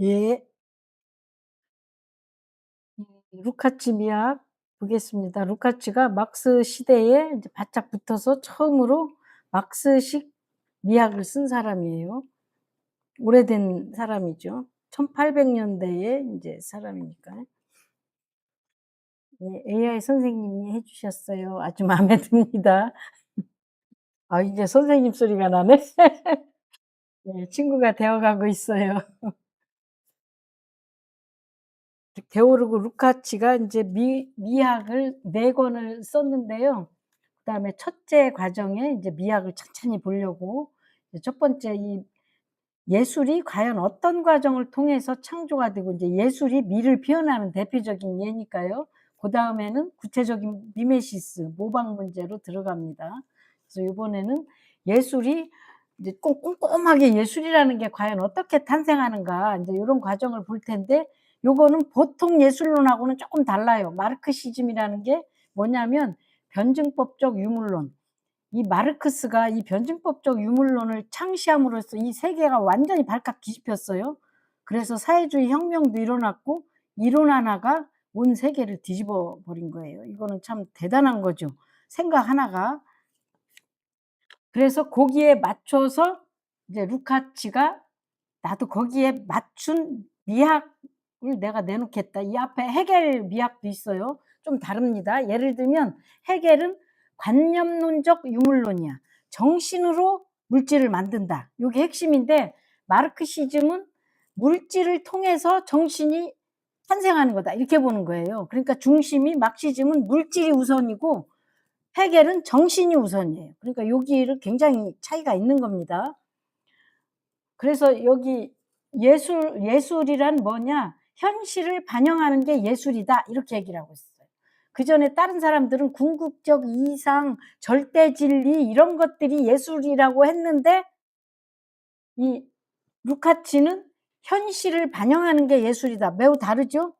예. 루카치 미학 보겠습니다. 루카치가 막스 시대에 인제 바짝 붙어서 처음으로 막스식 미학을 쓴 사람이에요. 오래된 사람이죠. 1800 년대에 인제 사람이니까. 예, AI 선생님이 해 주셨어요. 아주 마음에 듭니다. 아, 이제 선생님 소리가 나네. 예, 친구가 되어 가고 있어요. 게오르고 루카치가 인제 미학을 4 권을 썼는데요. 그다음에 첫째 과정에 인제 미학을 천천히 보려고 이제 첫 번째 이 예술이 과연 어떤 과정을 통해서 창조가 되고 인제 예술이 미를 표현하는 대표적인 예니까요. 그다음에는 구체적인 미메시스 모방 문제로 들어갑니다. 그래서 요번에는 예술이 이제 꼭 꼼꼼하게 예술이라는 게 과연 어떻게 탄생하는가 인제 요런 과정을 볼 텐데, 요거는 보통 예술론하고는 쪼끔 달라요. 마르크시즘이라는 게 뭐냐면 변증법적 유물론. 이 마르크스가 이 변증법적 유물론을 창시함으로써 이 세계가 완전히 발칵 뒤집혔어요. 그래서 사회주의 혁명도 일어났고 이론 하나가 온 세계를 뒤집어 버린 거예요. 이거는 참 대단한 거죠, 생각 하나가. 그래서 거기에 맞춰서 이제 루카치가 '나도 거기에 맞춘 미학을 내가 내놓겠다.' 이 앞에 헤겔 미학도 있어요. 좀 다릅니다. 예를 들면 헤겔은 관념론적 유물론이야. 정신으로 물질을 만든다. 요게 핵심인데, 마르크시즘은 '물질을 통해서 정신이 탄생하는 거다.' 이렇게 보는 거예요. 그러니까 중심이, 막시즘은 물질이 우선이고 헤겔은 정신이 우선이에요. 그러니까 여기를 굉장히 차이가 있는 겁니다. 그래서 여기 예술이란 뭐냐? "현실을 반영하는 게 예술이다." 이렇게 얘기를 하고 있어요. 그전에 다른 사람들은 궁극적 이상, 절대 진리 이런 것들이 예술이라고 했는데, 이 루카치는 "현실을 반영하는 게 예술이다." 매우 다르죠?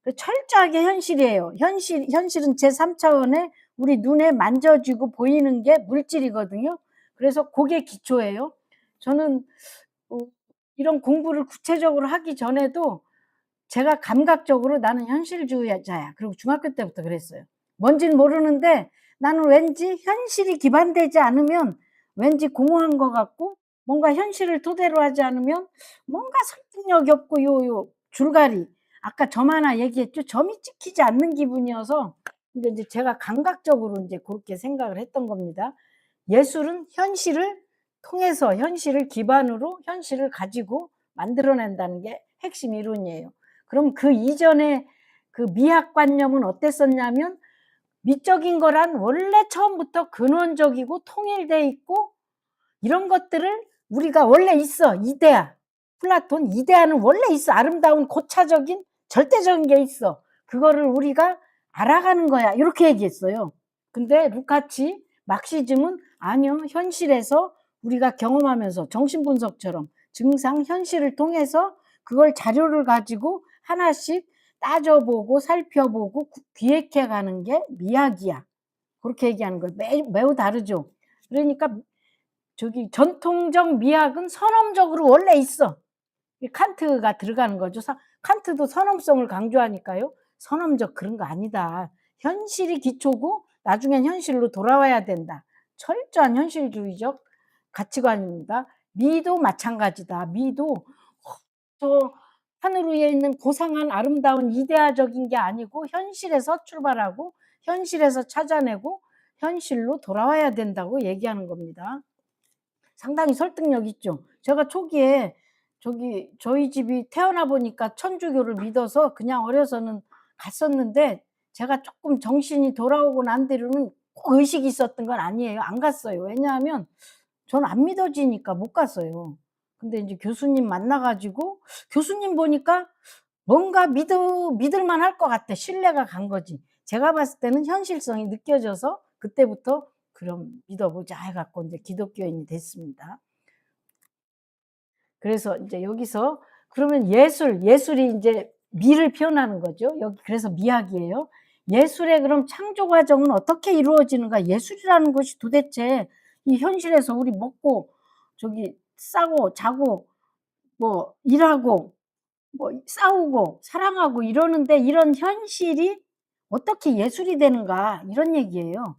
그 철저하게 현실이에요. 현실은 제3 차원의 우리 눈에 만져지고 보이는 게 물질이거든요. 그래서 고게 기초예요. 저는 어 이런 공부를 구체적으로 하기 전에도 제가 감각적으로 '나는 현실주의자야.' 그리고 중학교 때부터 그랬어요. 뭔진 모르는데 나는 왠지 현실이 기반되지 않으면 왠지 공허한 것 같고, 뭔가 현실을 토대로 하지 않으면 뭔가 설득력이 없고, 요 줄거리, 아까 점 하나 얘기했죠. 점이 찍히지 않는 기분이어서 근데 인제 제가 감각적으로 인제 고렇게 생각을 했던 겁니다. 예술은 현실을 통해서 현실을 기반으로 현실을 가지고 만들어 낸다는 게 핵심 이론이에요. 그럼 그 이전에 그 미학관념은 어땠었냐면, 미적인 거란 원래 처음부터 근원적이고 통일돼 있고 이런 것들을 우리가 원래 있어. 이데아. 플라톤 이데아는 원래 있어. 아름다운 고차적인 절대적인 게 있어. 그거를 우리가 알아가는 거야. 이렇게 얘기했어요. 근데 루카치 막시즘은 아니요. 현실에서 우리가 경험하면서 정신분석처럼 증상 현실을 통해서 그걸 자료를 가지고 하나씩 따져보고 살펴보고 기획해 가는 게 미학이야. 그렇게 얘기하는 거예요. 매우 다르죠. 그러니까 저기 전통적 미학은 선험적으로 원래 있어. 이 칸트가 들어가는 거죠. 칸트도 선험성을 강조하니까요. "선험적 그런 거 아니다. 현실이 기초고 나중엔 현실로 돌아와야 된다." 철저한 현실주의적 가치관입니다. 미도 마찬가지다. 미도 저 하늘 위에 있는 고상한 아름다운 이데아적인 게 아니고 현실에서 출발하고 현실에서 찾아내고 현실로 돌아와야 된다고 얘기하는 겁니다. 상당히 설득력 있죠. 제가 초기에 저희 집이 태어나 보니까 천주교를 믿어서 그냥 어려서는 갔었는데, 제가 쪼끔 정신이 돌아오고 난 뒤로는 꼭 의식이 있었던 건 아니에요. 안 갔어요. 왜냐하면 저는 안 믿어지니까 못 갔어요. 근데 인제 교수님 만나 가지고 교수님 보니까 뭔가 믿을 만할 것 같아. 신뢰가 간 거지. 제가 봤을 때는 현실성이 느껴져서 그때부터 '그럼 믿어 보자.' 해 갖고 인제 기독교인이 됐습니다. 그래서 인제 여기서 그러면 예술이 인제 미를 표현하는 거죠. 여기 그래서 미학이에요. 예술의 그럼 창조 과정은 어떻게 이루어지는가? 예술이라는 것이 도대체 이 현실에서 우리 먹고 저기 싸고 자고 뭐 일하고 뭐 싸우고 사랑하고 이러는데 이런 현실이 어떻게 예술이 되는가 이런 얘기예요.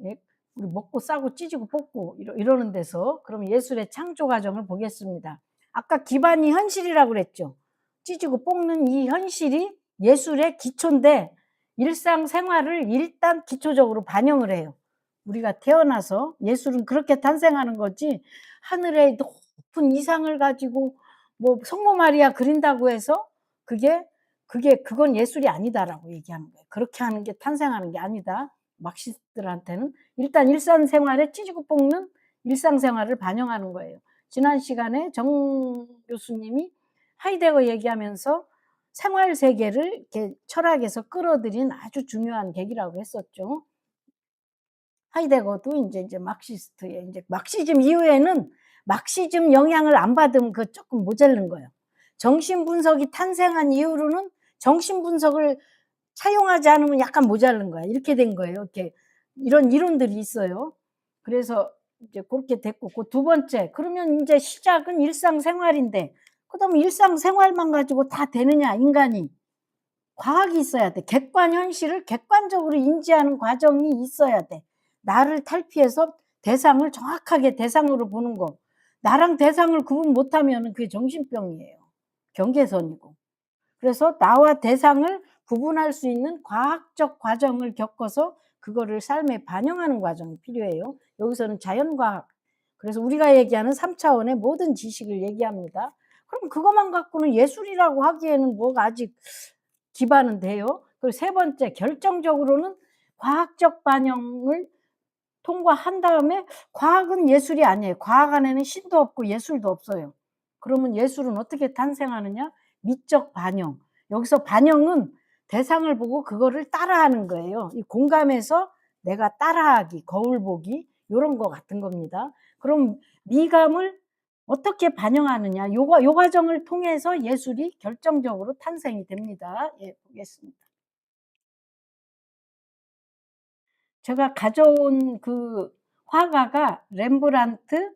예. 우리 먹고 싸고 찢고 뽑고 이러는 데서 그럼 예술의 창조 과정을 보겠습니다. 아까 기반이 현실이라고 그랬죠. 찢고 뽑는 이 현실이 예술의 기초인데 일상생활을 일단 기초적으로 반영을 해요. 우리가 태어나서 예술은 그렇게 탄생하는 거지 하늘에 높은 이상을 가지고 뭐 성모 마리아 그린다고 해서 그게 그건 예술이 아니다라고 얘기하는 거예요. 그렇게 하는 게 탄생하는 게 아니다. 막시스트들한테는 일단 일상생활에 찢고 볶는 일상생활을 반영하는 거예요. 지난 시간에 정 교수님이 하이데거 얘기하면서 생활 세계를 이렇게 철학에서 끌어들인 아주 중요한 계기라고 했었죠. 하이데거도 인제 막시스트의 인제 막시즘 이후에는 막시즘 영향을 안 받으면 그 쪼끔 모자란 거예요. 정신 분석이 탄생한 이후로는 정신 분석을 차용하지 않으면 약간 모자란 거야. 이렇게 된 거예요. 이렇게 이런 이론들이 있어요. 그래서 이제 고렇게 됐고 그 두 번째 그러면 인제 시작은 일상생활인데 그다음에 일상생활만 가지고 다 되느냐 인간이. 과학이 있어야 돼. 객관 현실을 객관적으로 인지하는 과정이 있어야 돼. 나를 탈피해서 대상을 정확하게 대상으로 보는 거. 나랑 대상을 구분 못하면은 그게 정신병이에요. 경계선이고. 그래서 나와 대상을 구분할 수 있는 과학적 과정을 겪어서 그거를 삶에 반영하는 과정이 필요해요. 여기서는 자연과학 그래서 우리가 얘기하는 3 차원의 모든 지식을 얘기합니다. 그럼 그것만 갖고는 예술이라고 하기에는 뭐가 아직 기반은 돼요. 그리고 세 번째 결정적으로는 과학적 반영을 통과한 다음에 과학은 예술이 아니에요. 과학 안에는 신도 없고 예술도 없어요. 그러면 예술은 어떻게 탄생하느냐? 미적 반영. 여기서 반영은 대상을 보고 그거를 따라하는 거예요. 이 공감해서 내가 따라하기, 거울 보기 요런 거 같은 겁니다. 그럼 미감을 어떻게 반영하느냐 요 과정을 통해서 예술이 결정적으로 탄생이 됩니다. 예 보겠습니다. 제가 가져온 그 화가가 렘브란트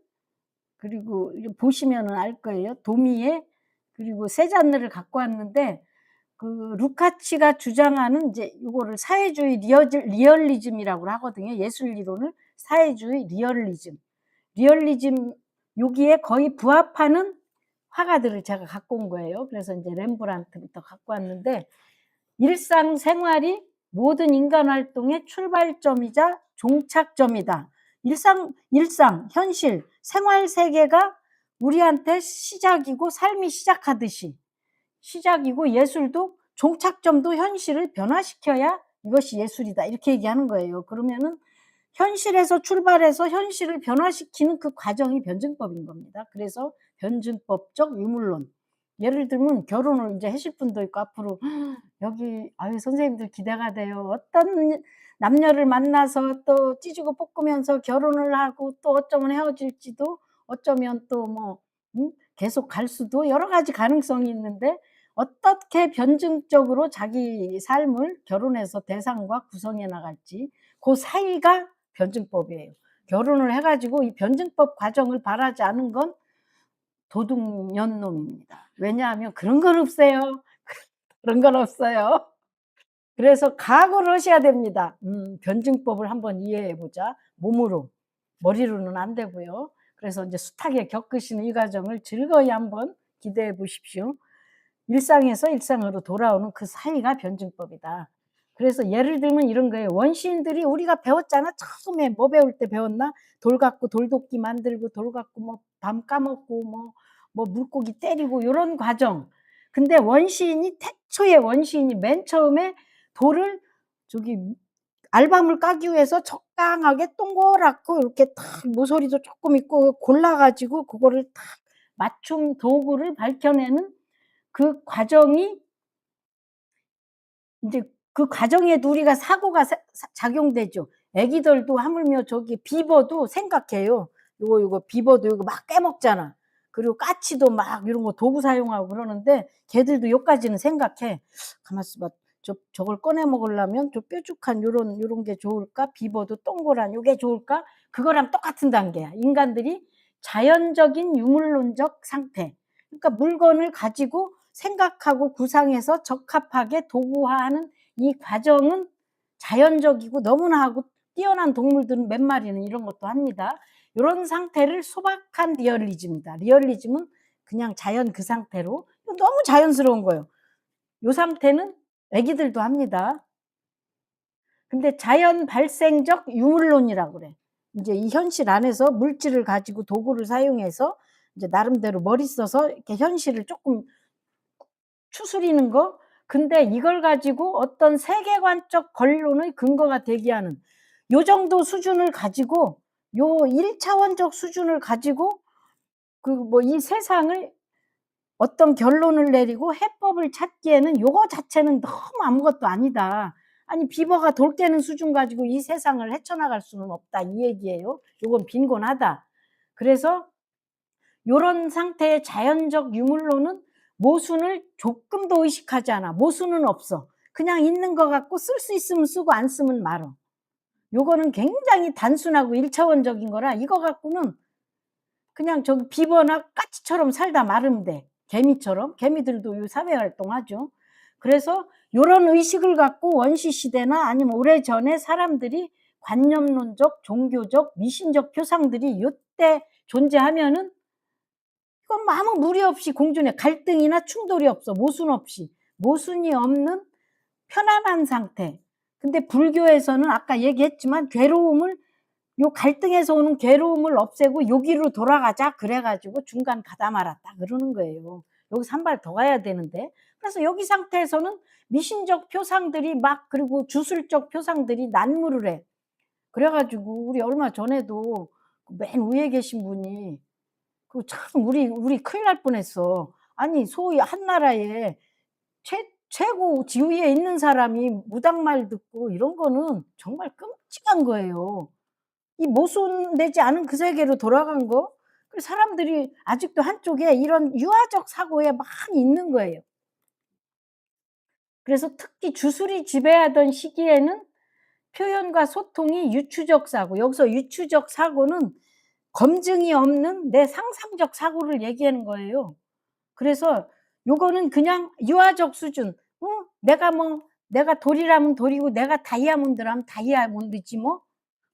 그리고 이거 보시면은 알 거예요. 도미에 그리고 세잔느를 갖고 왔는데 그 루카치가 주장하는 인제 요거를 사회주의 리얼리즘이라고 하거든요. 예술 이론을 사회주의 리얼리즘. 리얼리즘 여기에 거의 부합하는 화가들을 제가 갖고 온 거예요. 그래서 인제 렘브란트부터 갖고 왔는데 일상생활이 모든 인간 활동의 출발점이자 종착점이다. 현실, 생활 세계가 우리한테 시작이고 삶이 시작하듯이 시작이고 예술도 종착점도 현실을 변화시켜야 이것이 예술이다. 이렇게 얘기하는 거예요. 그러면은 현실에서 출발해서 현실을 변화시키는 그 과정이 변증법인 겁니다. 그래서 변증법적 유물론. 예를 들면 결혼을 인제 하실 분도 있고 앞으로 여기 아유 선생님들 기대가 돼요. 어떤 남녀를 만나서 또 찌지고 볶으면서 결혼을 하고 또 어쩌면 헤어질지도 어쩌면 또 뭐 계속 갈 수도 여러 가지 가능성이 있는데 어떻게 변증적으로 자기 삶을 결혼해서 대상과 구성해 나갈지 고 사이가 변증법이에요. 결혼을 해 가지고 이 변증법 과정을 바라지 않은 건 도둑년놈입니다. 왜냐하면 그런 건 없어요. 그런 건 없어요. 그래서 각오를 하셔야 됩니다. 변증법을 한번 이해해 보자. 몸으로. 머리로는 안 되고요. 그래서 인제 숱하게 겪으시는 이 과정을 즐거이 한번 기대해 보십시오. 일상에서 일상으로 돌아오는 그 사이가 변증법이다. 그래서 예를 들면 이런 거예요. 원시인들이 우리가 배웠잖아. 처음에 뭐 배울 때 배웠나? 돌 갖고 돌도끼 만들고 돌 갖고 뭐 밤 까먹고 뭐 물고기 때리고 요런 과정. 근데 원시인이 태초의 원시인이 맨 처음에 돌을 저기 알밤을 까기 위해서 적당하게 동그랗고 이렇게 탁 모서리도 쪼끔 있고 골라 가지고 그거를 탁 맞춤 도구를 밝혀내는 그 과정이 인제 그 과정에도 우리가 사고가 작용되죠. 애기들도 하물며 저기 비버도 생각해요. 요거 비버도 요거 막 깨먹잖아. 그리고 까치도 막 이런 거 도구 사용하고 그러는데 걔들도 요까지는 생각해. 가만 있어 봐. 저걸 꺼내 먹으려면 저 뾰족한 요런 게 좋을까? 비버도 동그란 요게 좋을까? 그거랑 똑같은 단계야. 인간들이 자연적인 유물론적 상태. 그러니까 물건을 가지고 생각하고 구상해서 적합하게 도구화하는 이 과정은 자연적이고 너무나 하고 뛰어난 동물들은 몇 마리는 이런 것도 합니다. 요런 상태를 소박한 리얼리즘이다. 리얼리즘은 그냥 자연 그 상태로 너무 자연스러운 거예요. 요 상태는 애기들도 합니다. 근데 자연 발생적 유물론이라고 그래. 인제 이 현실 안에서 물질을 가지고 도구를 사용해서 이제 나름대로 머리 써서 이렇게 현실을 쪼끔 추스리는 거. 근데 이걸 가지고 어떤 세계관적 권론의 근거가 되게 하는 요 정도 수준을 가지고 요 1 차원적 수준을 가지고 그 뭐 이 세상을 어떤 결론을 내리고 해법을 찾기에는 요거 자체는 너무 아무것도 아니다. 아니 비버가 돌 깨는 수준 가지고 이 세상을 헤쳐나갈 수는 없다 이 얘기예요. 요건 빈곤하다. 그래서 요런 상태의 자연적 유물론은 모순을 조금도 의식하지 않아. 모순은 없어. 그냥 있는 거 갖고 쓸 수 있으면 쓰고 안 쓰면 말어. 요거는 굉장히 단순하고 1 차원적인 거라 이거 갖고는 그냥 저기 비버나 까치처럼 살다 마르면 돼. 개미처럼. 개미들도 요 사회 활동하죠. 그래서 요런 의식을 갖고 원시 시대나 아니면 오래전에 사람들이 관념론적, 종교적, 미신적 표상들이 요때 존재하면은 이건 뭐 아무 무리 없이 공존해. 갈등이나 충돌이 없어. 모순 없이. 모순이 없는 편안한 상태. 근데 불교에서는 아까 얘기했지만 괴로움을 요 갈등에서 오는 괴로움을 없애고 요 길로 돌아가자 그래 가지고 중간 가다 말았다 그러는 거예요. 여기서 한 발 더 가야 되는데. 그래서 여기 상태에서는 미신적 표상들이 막 그리고 주술적 표상들이 난무를 해. 그래 가지고 우리 얼마 전에도 그 맨 위에 계신 분이 그 참 우리 큰일 날 뻔했어. 아니 소위 한나라에 최고 지위에 있는 사람이 무당말 듣고 이런 거는 정말 끔찍한 거예요. 이 모순되지 않은 그 세계로 돌아간 거. 그 사람들이 아직도 한쪽에 이런 유아적 사고에 많이 있는 거예요. 그래서 특히 주술이 지배하던 시기에는 표현과 소통이 유추적 사고, 여기서 유추적 사고는 검증이 없는 내 상상적 사고를 얘기하는 거예요. 그래서 요거는 그냥 유아적 수준. 내가 돌이라면 돌이고 내가 다이아몬드라면 다이아몬드지 뭐.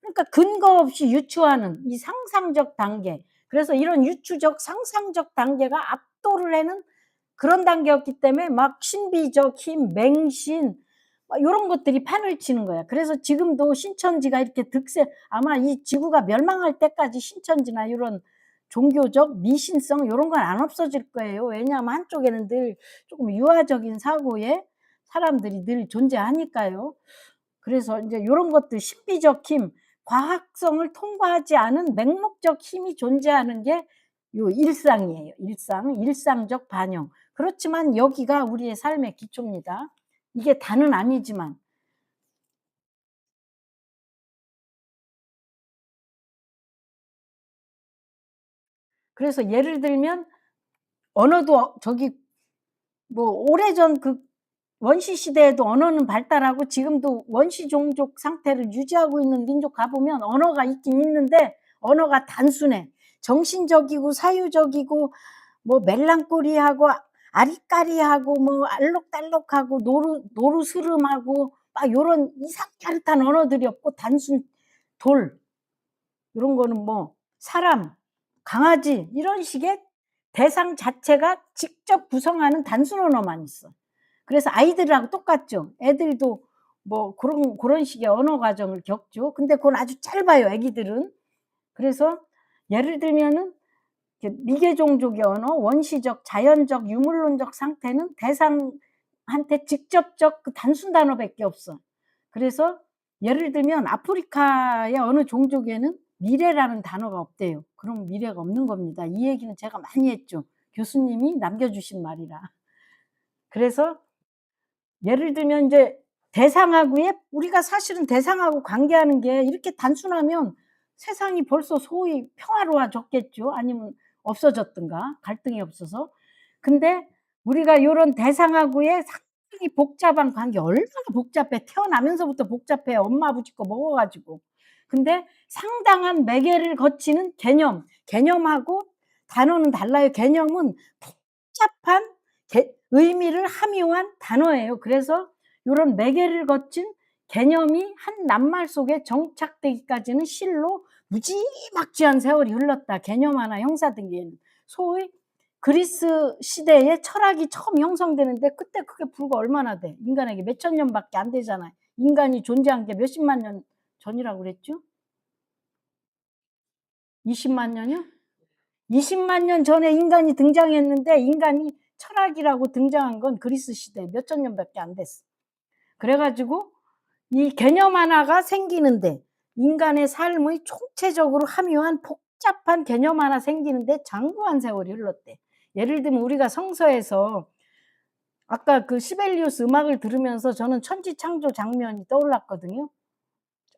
그러니까 근거 없이 유추하는 이 상상적 단계. 그래서 이런 유추적 상상적 단계가 압도를 하는 그런 단계였기 때문에 막 신비적 힘, 맹신 막 요런 것들이 판을 치는 거야. 그래서 지금도 신천지가 이렇게 득세 아마 이 지구가 멸망할 때까지 신천지나 요런 종교적 미신성 요런 건 안 없어질 거예요. 왜냐하면 한쪽에는 늘 쪼금 유아적인 사고의 사람들이 늘 존재하니까요. 그래서 인제 요런 것들 신비적 힘, 과학성을 통과하지 않은 맹목적 힘이 존재하는 게 요 일상이에요. 일상, 일상적 반영. 그렇지만 여기가 우리의 삶의 기초입니다. 이게 다는 아니지만. 그래서 예를 들면 언어도 저기 뭐 오래전 그 원시 시대에도 언어는 발달하고 지금도 원시 종족 상태를 유지하고 있는 민족 가 보면 언어가 있긴 있는데 언어가 단순해. 정신적이고 사유적이고 뭐 멜랑콜리하고 아리까리하고 뭐 알록달록하고 노르스름하고 막 요런 이상야릇한 언어들이 없고 단순 돌 요런 거는 뭐 사람, 강아지 이런 식의 대상 자체가 직접 구성하는 단순 언어만 있어. 그래서 아이들하고 똑같죠. 애들도 뭐 고런 식의 언어 과정을 겪죠. 근데 그건 아주 짧아요, 애기들은. 그래서 예를 들면은 이렇게 미개 종족의 언어, 원시적, 자연적, 유물론적 상태는 대상한테 직접적 그 단순 단어밖에 없어. 그래서 예를 들면 아프리카의 어느 종족에는 미래라는 단어가 없대요. 그럼 미래가 없는 겁니다. 이 얘기는 제가 많이 했죠. 교수님이 남겨 주신 말이라. 그래서 예를 들면 인제 대상하고의 우리가 사실은 대상하고 관계하는 게 이렇게 단순하면 세상이 벌써 소위 평화로워졌겠죠. 아니면 없어졌든가 갈등이 없어서. 근데 우리가 요런 대상하고의 상당히 복잡한 관계 얼마나 복잡해. 태어나면서부터 복잡해. 엄마 아버지 거 먹어 가지고. 근데 상당한 매개를 거치는 개념, 개념하고 단어는 달라요. 개념은 복잡한 의미를 함유한 단어예요. 그래서 요런 매개를 거친 개념이 한 낱말 속에 정착되기까지는 실로 무지막지한 세월이 흘렀다. 개념 하나 형성되기에는. 소위 그리스 시대에 철학이 처음 형성되는데 그때 그게 불과 얼마나 돼. 인간에게 몇천 년밖에 안 되잖아요. 인간이 존재한 게 몇십만 년 전이라고 그랬죠? 20만 년이요? 20만 년 전에 인간이 등장했는데 인간이 철학이라고 등장한 건 그리스 시대 몇천 년밖에 안 됐어. 그래 가지고 이 개념 하나가 생기는데 인간의 삶의 총체적으로 함유한 복잡한 개념 하나 생기는데 장구한 세월이 흘렀대. 예를 들면 우리가 성서에서 아까 그 시벨리우스 음악을 들으면서 저는 천지창조 장면이 떠올랐거든요.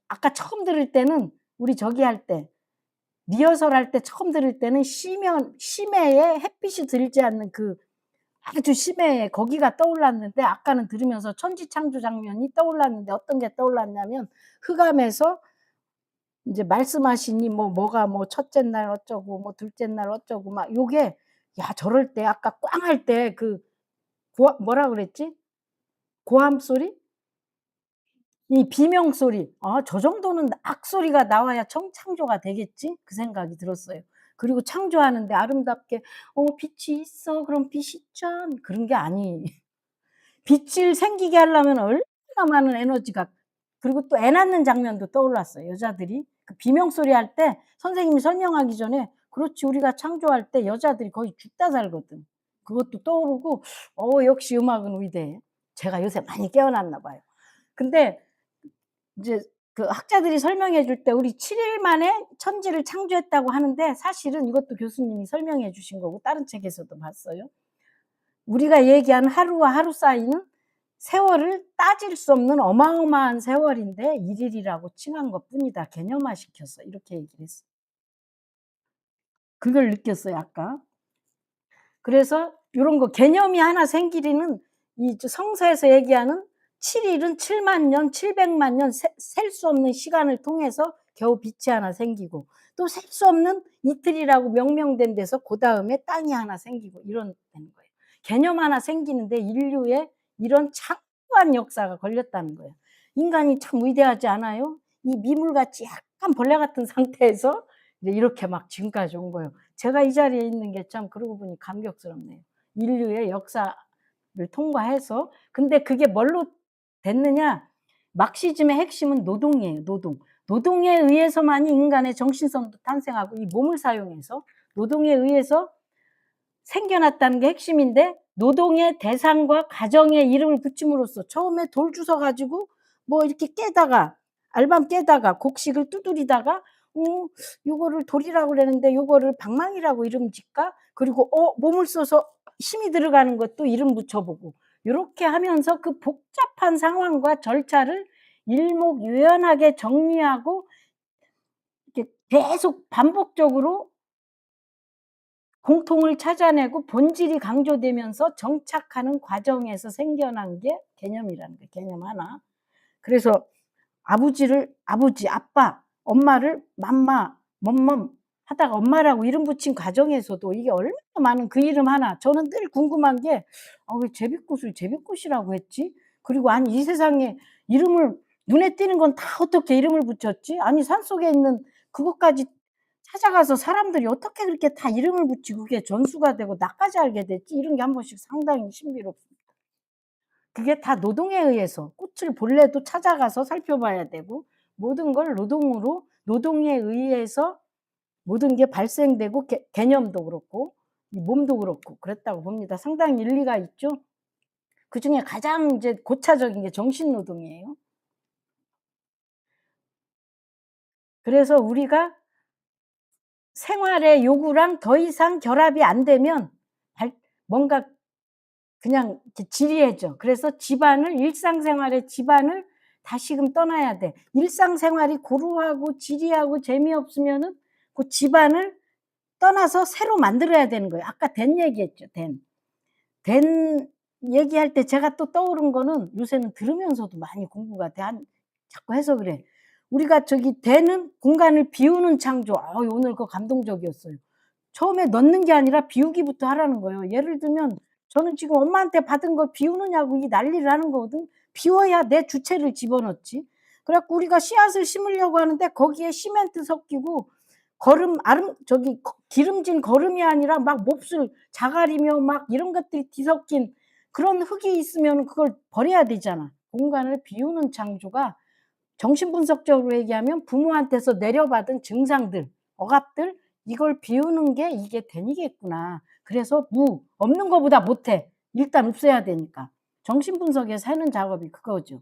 아까 처음 들을 때는 우리 저기 할 때 리허설 할 때 처음 들을 때는 심해에 햇빛이 들지 않는 그 아주 심해에 거기가 떠올랐는데 아까는 들으면서 천지창조 장면이 떠올랐는데 어떤 게 떠올랐냐면 흑암에서 인제 말씀하시니 뭐가 뭐 첫째 날 어쩌고 뭐 둘째 날 어쩌고 막 요게 야 저럴 때 아까 꽝 할 때 그 뭐라 그랬지? 고함 소리? 이 비명 소리. '아 저 정도는 악소리가 나와야 청창조가 되겠지?' 그 생각이 들었어요. 그리고 창조하는데 아름답게 빛이 있어. 그럼 빛이 짠 그런 게 아니 빛을 생기게 하려면 얼마나 많은 에너지가 그리고 또 애 낳는 장면도 떠올랐어요. 여자들이 그 비명 소리 할 때 선생님이 설명하기 전에 "그렇지. 우리가 창조할 때 여자들이 거의 죽다 살거든." 그것도 떠오르고 역시 음악은 위대해. 제가 요새 많이 깨어났나 봐요. 근데 이제 그 학자들이 설명해 줄 때 우리 7일 만에 천지를 창조했다고 하는데 사실은 이것도 교수님이 설명해 주신 거고 다른 책에서도 봤어요. 우리가 얘기하는 하루와 하루 사이는 세월을 따질 수 없는 어마어마한 세월인데 1 일이라고 칭한 것뿐이다. 개념화시켰어. 이렇게 얘기를 했어요. 그걸 느꼈어요 아까. 그래서 요런 거 개념이 하나 생기려는 이 성서에서 얘기하는 7 일은 7만 년, 700만 년 셀 수 없는 시간을 통해서 겨우 빛이 하나 생기고 또 셀 수 없는 이틀이라고 명명된 데서 그다음에 땅이 하나 생기고 이런 되는 거예요. 개념 하나 생기는데 인류의 이런 장구한 역사가 걸렸다는 거예요. 인간이 참 위대하지 않아요? 이 미물같이 약간 벌레 같은 상태에서 이제 이렇게 막 지금까지 온 거예요. 제가 이 자리에 있는 게 참 그러고 보니 감격스럽네요. 인류의 역사를 통과해서 근데 그게 뭘로 됐느냐? 막시즘의 핵심은 노동이에요, 노동. 노동에 의해서만이 인간의 정신성도 탄생하고 이 몸을 사용해서 노동에 의해서 생겨났다는 게 핵심인데 노동의 대상과 가정에 이름을 붙임으로써 처음에 돌 주워 가지고 뭐 이렇게 깨다가 알밤 깨다가 곡식을 두드리다가 요거를 돌이라고 그러는데 요거를 방망이라고 이름 짓까? 그리고 몸을 써서 힘이 들어가는 것도 이름 붙여 보고 요렇게 하면서 그 복잡한 상황과 절차를 일목요연하게 정리하고 이렇게 계속 반복적으로 공통을 찾아내고 본질이 강조되면서 정착하는 과정에서 생겨난 게 개념이라는 거예요, 개념 하나. 그래서 아버지, 아빠, 엄마를 맘마, 멈멈 하다가 엄마라고 이름 붙인 과정에서도 이게 얼마나 많은 그 이름 하나 저는 늘 궁금한 게 '아 왜 제비꽃을 제비꽃이라고 했지?' 그리고 아니 이 세상에 이름을 눈에 띄는 건 다 어떻게 이름을 붙였지? 아니 산속에 있는 그것까지 찾아가서 사람들이 어떻게 그렇게 다 이름을 붙이고 그게 전수가 되고 나까지 알게 됐지? 이런 게 한 번씩 상당히 신비롭습니다. 그게 다 노동에 의해서 꽃을 본래도 찾아가서 살펴봐야 되고 모든 걸 노동으로 노동에 의해서 모든 게 발생되고 개념도 그렇고 이 몸도 그렇고 그랬다고 봅니다. 상당히 일리가 있죠. 그중에 가장 이제 고차적인 게 정신 노동이에요. 그래서 우리가 생활의 요구랑 더 이상 결합이 안 되면 발 뭔가 그냥 이렇게 지리해져. 그래서 집안을 일상생활의 집안을 다시금 떠나야 돼. 일상생활이 고루하고 지리하고 재미없으면은 그 집안을 떠나서 새로 만들어야 되는 거예요. 아까 된 얘기했죠, 된. 된 얘기할 때 제가 또 떠오른 거는 요새는 들으면서도 많이 공부가 돼. 자꾸 해서 그래. 우리가 저기 되는 공간을 비우는 창조. 오늘 그거 감동적이었어요. 처음에 넣는 게 아니라 비우기부터 하라는 거예요. 예를 들면 저는 지금 엄마한테 받은 거 비우느냐고 이 난리를 하는 거거든. 비워야 내 주체를 집어넣지. 그래 갖고 우리가 씨앗을 심으려고 하는데 거기에 시멘트 섞이고 거름 아름 저기 기름진 거름이 아니라 막 몹쓸 자갈이며 막 이런 것들이 뒤섞인 그런 흙이 있으면은 그걸 버려야 되잖아. 공간을 비우는 창조가 정신분석적으로 얘기하면 부모한테서 내려받은 증상들, 억압들 이걸 비우는 게 이게 대니겠구나. 그래서 없는 거보다 못해. 일단 없애야 되니까. 정신분석에서 하는 작업이 그거죠.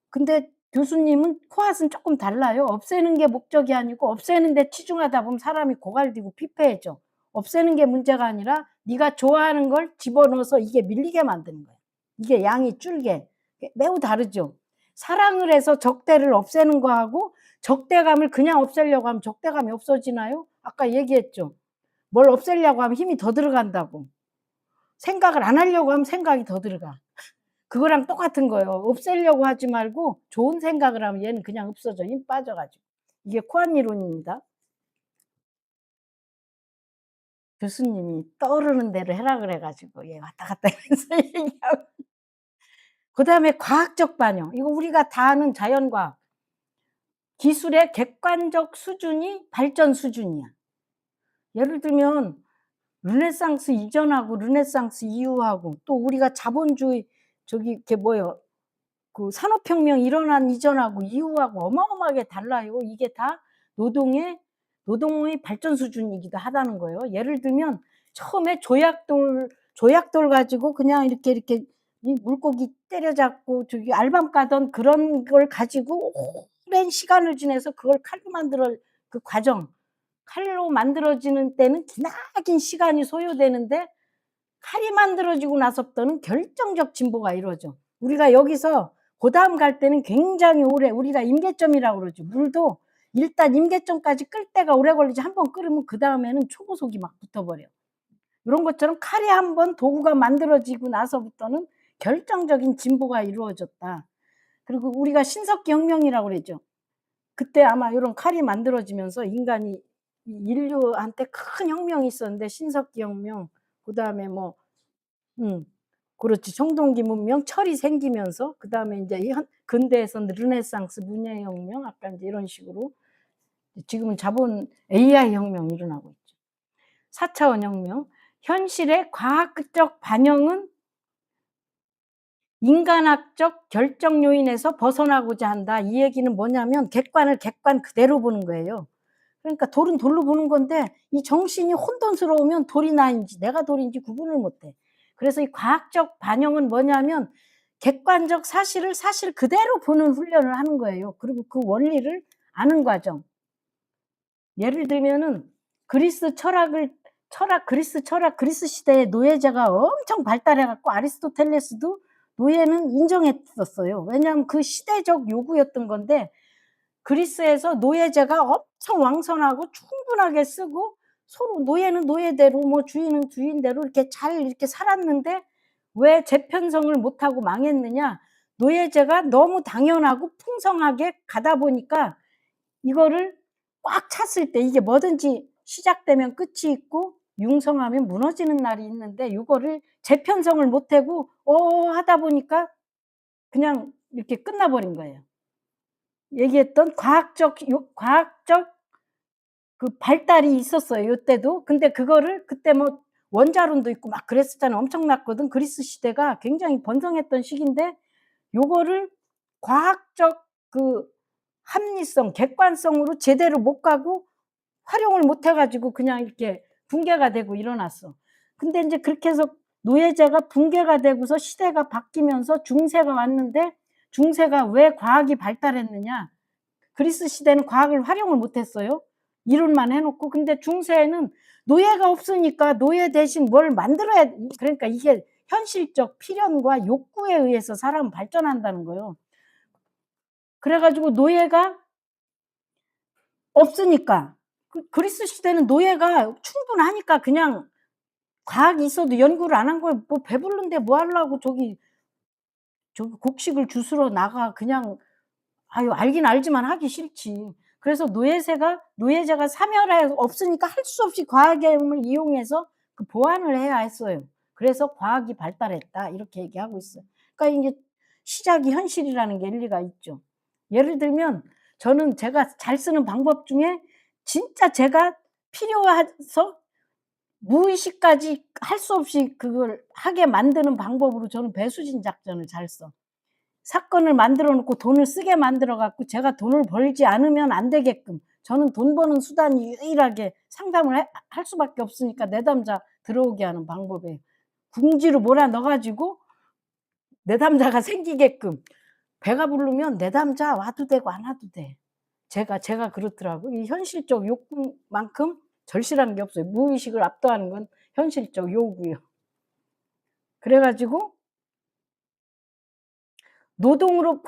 근데 교수님은 코앗은 쪼끔 달라요. 없애는 게 목적이 아니고 없애는 데 치중하다 보면 사람이 고갈되고 피폐해져. 없애는 게 문제가 아니라 네가 좋아하는 걸 집어넣어서 이게 밀리게 만드는 거야. 이게 양이 줄게. 매우 다르죠. 사랑을 해서 적대를 없애는 거하고 적대감을 그냥 없애려고 하면 적대감이 없어지나요? 아까 얘기했죠. 뭘 없애려고 하면 힘이 더 들어간다고. 생각을 안 하려고 하면 생각이 더 들어가. 그거랑 똑같은 거예요. 없애려고 하지 말고 좋은 생각을 하면 얘는 그냥 없어져. 힘 빠져 가지고. 이게 코안 이론입니다. 교수님이 떠오르는 대로 해라 그래 가지고 얘 왔다 갔다 하면서 얘기하고. 그다음에 과학적 반영. 이거 우리가 다 아는 자연과학. 기술의 객관적 수준이 발전 수준이야. 예를 들면 르네상스 이전하고 르네상스 이후하고 또 우리가 자본주의 저기 뭐예요? 그 산업혁명 일어난 이전하고 이후하고 어마어마하게 달라요. 이게 다 노동의 발전 수준이기도 하다는 거예요. 예를 들면 처음에 조약돌 가지고 그냥 이렇게 이 물고기 때려잡고 저기 알밤 까던 그런 걸 가지고 오랜 시간을 지내서 그걸 칼로 만들어 그 과정 칼로 만들어지는 때는 기나긴 시간이 소요되는데 칼이 만들어지고 나서부터는 결정적 진보가 이루어져. 우리가 여기서 그다음 갈 때는 굉장히 오래 우리가 임계점이라고 그러죠. 물도 일단 임계점까지 끓 때가 오래 걸리지 한 번 끓으면 그다음에는 초고속이 막 붙어버려. 이런 것처럼 칼이 한 번 도구가 만들어지고 나서부터는 결정적인 진보가 이루어졌다. 그리고 우리가 신석기 혁명이라고 그랬죠. 그때 아마 이런 칼이 만들어지면서 인간이 인류한테 큰 혁명이 있었는데 신석기 혁명 그다음에 뭐 그렇지. 청동기 문명, 철이 생기면서 그다음에 인제 근대에서는 르네상스, 문예혁명 아까 인제 이런 식으로 지금은 AI 혁명이 일어나고 있죠. 4 차원 혁명. 현실의 과학적 반영은 인간학적 결정 요인에서 벗어나고자 한다. 이 얘기는 뭐냐면 객관을 객관 그대로 보는 거예요. 그러니까 돌은 돌로 보는 건데 이 정신이 혼돈스러우면 돌이 나인지 내가 돌인지 구분을 못 해. 그래서 이 과학적 반영은 뭐냐면 객관적 사실을 사실 그대로 보는 훈련을 하는 거예요. 그리고 그 원리를 아는 과정. 예를 들면은 그리스 철학 그리스 시대에 노예제가 엄청 발달해 갖고 아리스토텔레스도 노예는 인정했었어요. 왜냐하면 그 시대적 요구였던 건데 그리스에서 노예제가 엄청 왕성하고 충분하게 쓰고 서로 노예는 노예대로 뭐 주인은 주인대로 이렇게 잘 이렇게 살았는데 왜 재편성을 못하고 망했느냐. 노예제가 너무 당연하고 풍성하게 가다 보니까 이거를 꽉 찼을 때 이게 뭐든지 시작되면 끝이 있고 융성하면 무너지는 날이 있는데 요거를 재편성을 못하고 하다 보니까 그냥 이렇게 끝나 버린 거예요. 얘기했던 과학적 그 발달이 있었어요 요때도. 근데 그거를 그때 뭐 원자론도 있고 막 그랬었잖아요. 엄청났거든. 그리스 시대가 굉장히 번성했던 시기인데 요거를 과학적 그 합리성, 객관성으로 제대로 못 가고 활용을 못 해 가지고 그냥 이렇게 붕괴가 되고 일어났어. 근데 인제 그렇게 해서 노예제가 붕괴가 되고서 시대가 바뀌면서 중세가 왔는데 중세가 왜 과학이 발달했느냐. 그리스 시대는 과학을 활용을 못 했어요. 이론만 해 놓고. 근데 중세에는 노예가 없으니까 노예 대신 뭘 만들어야 그러니까 이게 현실적 필연과 욕구에 의해서 사람은 발전한다는 거예요. 그래 가지고 노예가 없으니까 그리스 시대는 노예가 충분하니까 그냥 과학이 있어도 연구를 안 한 거예요. 뭐 배부른데 뭐 하려고 저기 곡식을 주스러 나가. 그냥 아유 알긴 알지만 하기 싫지. 그래서 노예제가 사멸해 없으니까 할 수 없이 과학의 힘을 이용해서 그 보완을 해야 했어요. 그래서 과학이 발달했다 이렇게 얘기하고 있어요. 그러니까 이게 시작이 현실이라는 게 일리가 있죠. 예를 들면 저는 제가 잘 쓰는 방법 중에 진짜 제가 필요해서 무의식까지 할 수 없이 그걸 하게 만드는 방법으로 저는 배수진 작전을 잘 써. 사건을 만들어 놓고 돈을 쓰게 만들어 갖고 제가 돈을 벌지 않으면 안 되게끔 저는 돈 버는 수단이 유일하게 상담을 할 수밖에 없으니까 내담자 들어오게 하는 방법이에요. 궁지로 몰아넣어 가지고 내담자가 생기게끔 배가 부르면 내담자 와도 되고 안 와도 돼. 제가 그렇더라고요. 이 현실적 욕구만큼 절실한 게 없어요. 무의식을 압도하는 건 현실적 요구예요. 그래 가지고 노동으로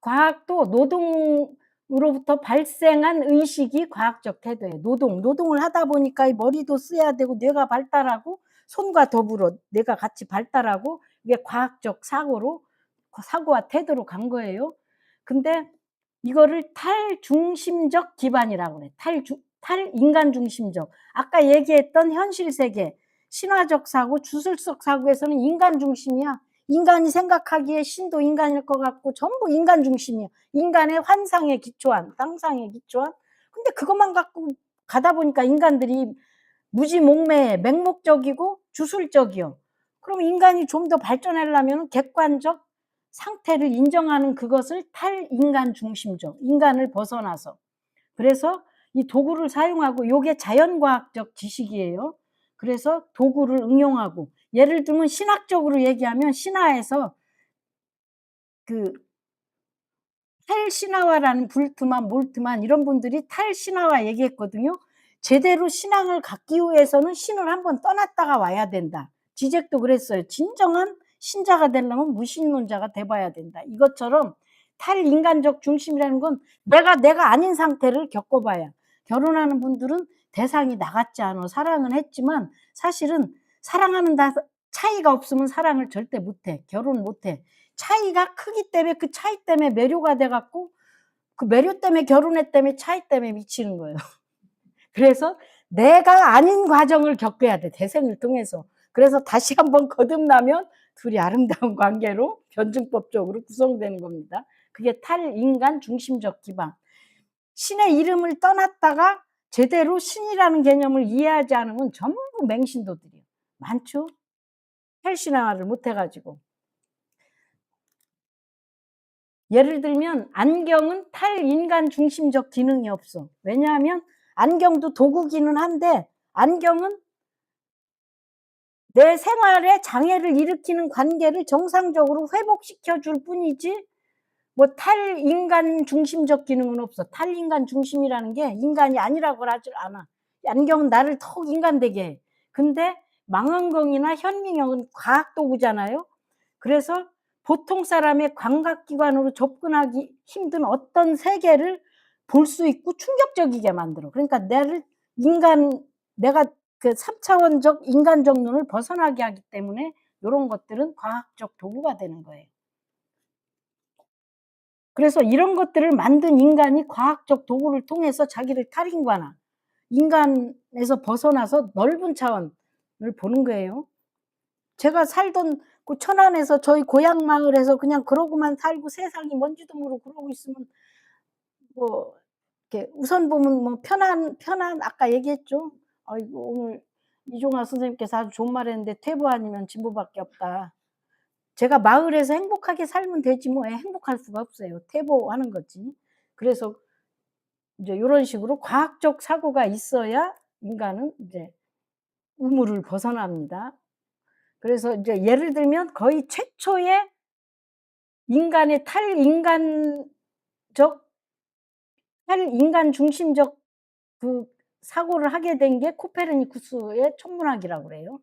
과학도 노동으로부터 발생한 의식이 과학적 태도예요. 노동을 하다 보니까 이 머리도 써야 되고 뇌가 발달하고 손과 더불어 뇌가 같이 발달하고 이게 과학적 사고와 태도로 간 거예요. 근데 이거를 탈중심적 기반이라고 그래. 탈인간 중심적. 아까 얘기했던 현실 세계, 신화적 사고, 주술적 사고에서는 인간 중심이야. 인간이 생각하기에 신도 인간일 것 같고 전부 인간 중심이야. 인간의 환상에 기초한, 상상에 기초한. 근데 그것만 갖고 가다 보니까 인간들이 무지몽매해 맹목적이고 주술적이요. 그럼 인간이 좀 더 발전하려면 객관적 상태를 인정하는 그것을 탈인간 중심적, 인간을 벗어나서. 그래서 이 도구를 사용하고 요게 자연과학적 지식이에요. 그래서 도구를 응용하고 예를 들면 신학적으로 얘기하면 신화에서 그 탈신화와라는 불트만 몰트만 이런 분들이 탈신화와 얘기했거든요. 제대로 신앙을 갖기 위해서는 신을 한번 떠났다가 와야 된다. 지젝도 그랬어요. 진정한 신자가 되려면 무신론자가 돼 봐야 된다. 이것처럼 탈인간적 중심이라는 건 내가 아닌 상태를 겪어 봐야. 결혼하는 분들은 대상이 나 같지 않아. 사랑은 했지만 사실은 사랑하는 차이가 없으면 사랑을 절대 못 해. 결혼 못 해. 차이가 크기 때문에 그 차이 때문에 매료가 돼 갖고 그 매료 때문에 결혼했다며 차이 때문에 미치는 거예요. 그래서 내가 아닌 과정을 겪어야 돼, 대생을 통해서. 그래서 다시 한번 거듭나면 둘이 아름다운 관계로 변증법적으로 구성되는 겁니다. 그게 탈인간 중심적 기반. 신의 이름을 떠났다가 제대로 신이라는 개념을 이해하지 않으면 전부 맹신도들이에요. 많죠? 헬신앙화를 못 해 가지고. 예를 들면 안경은 탈인간 중심적 기능이 없어. 왜냐하면 안경도 도구기는 한데 안경은 내 생활에 장애를 일으키는 관계를 정상적으로 회복시켜 줄 뿐이지 뭐 탈인간 중심적 기능은 없어. 탈인간 중심이라는 게 인간이 아니라고 하질 않아. 안경은 나를 더욱 인간되게 해. 근데 망원경이나 현미경은 과학 도구잖아요. 그래서 보통 사람의 감각기관으로 접근하기 힘든 어떤 세계를 볼 수 있고 충격적이게 만들어. 그러니까 내가 그 3차원적 인간적 눈을 벗어나게 하기 때문에 요런 것들은 과학적 도구가 되는 거예요. 그래서 이런 것들을 만든 인간이 과학적 도구를 통해서 자기를 탈인간화, 인간에서 벗어나서 넓은 차원을 보는 거예요. 제가 살던 그 천안에서 저희 고향 마을에서 그냥 그러고만 살고 세상이 뭔지도 모르고 그러고 있으면 뭐 이렇게 우선 보면 뭐 편안 아까 얘기했죠. 아이고 오늘 이종화 선생님께서 아주 좋은 말 했는데 "퇴보 아니면 진보밖에 없다." 제가 마을에서 행복하게 살면 되지 뭐 행복할 수가 없어요. 퇴보하는 거지. 그래서 인제 요런 식으로 과학적 사고가 있어야 인간은 인제 우물을 벗어납니다. 그래서 이제 예를 들면 거의 최초의 인간의 탈인간 중심적 그 사고를 하게 된 게 코페르니쿠스의 천문학이라고 그래요.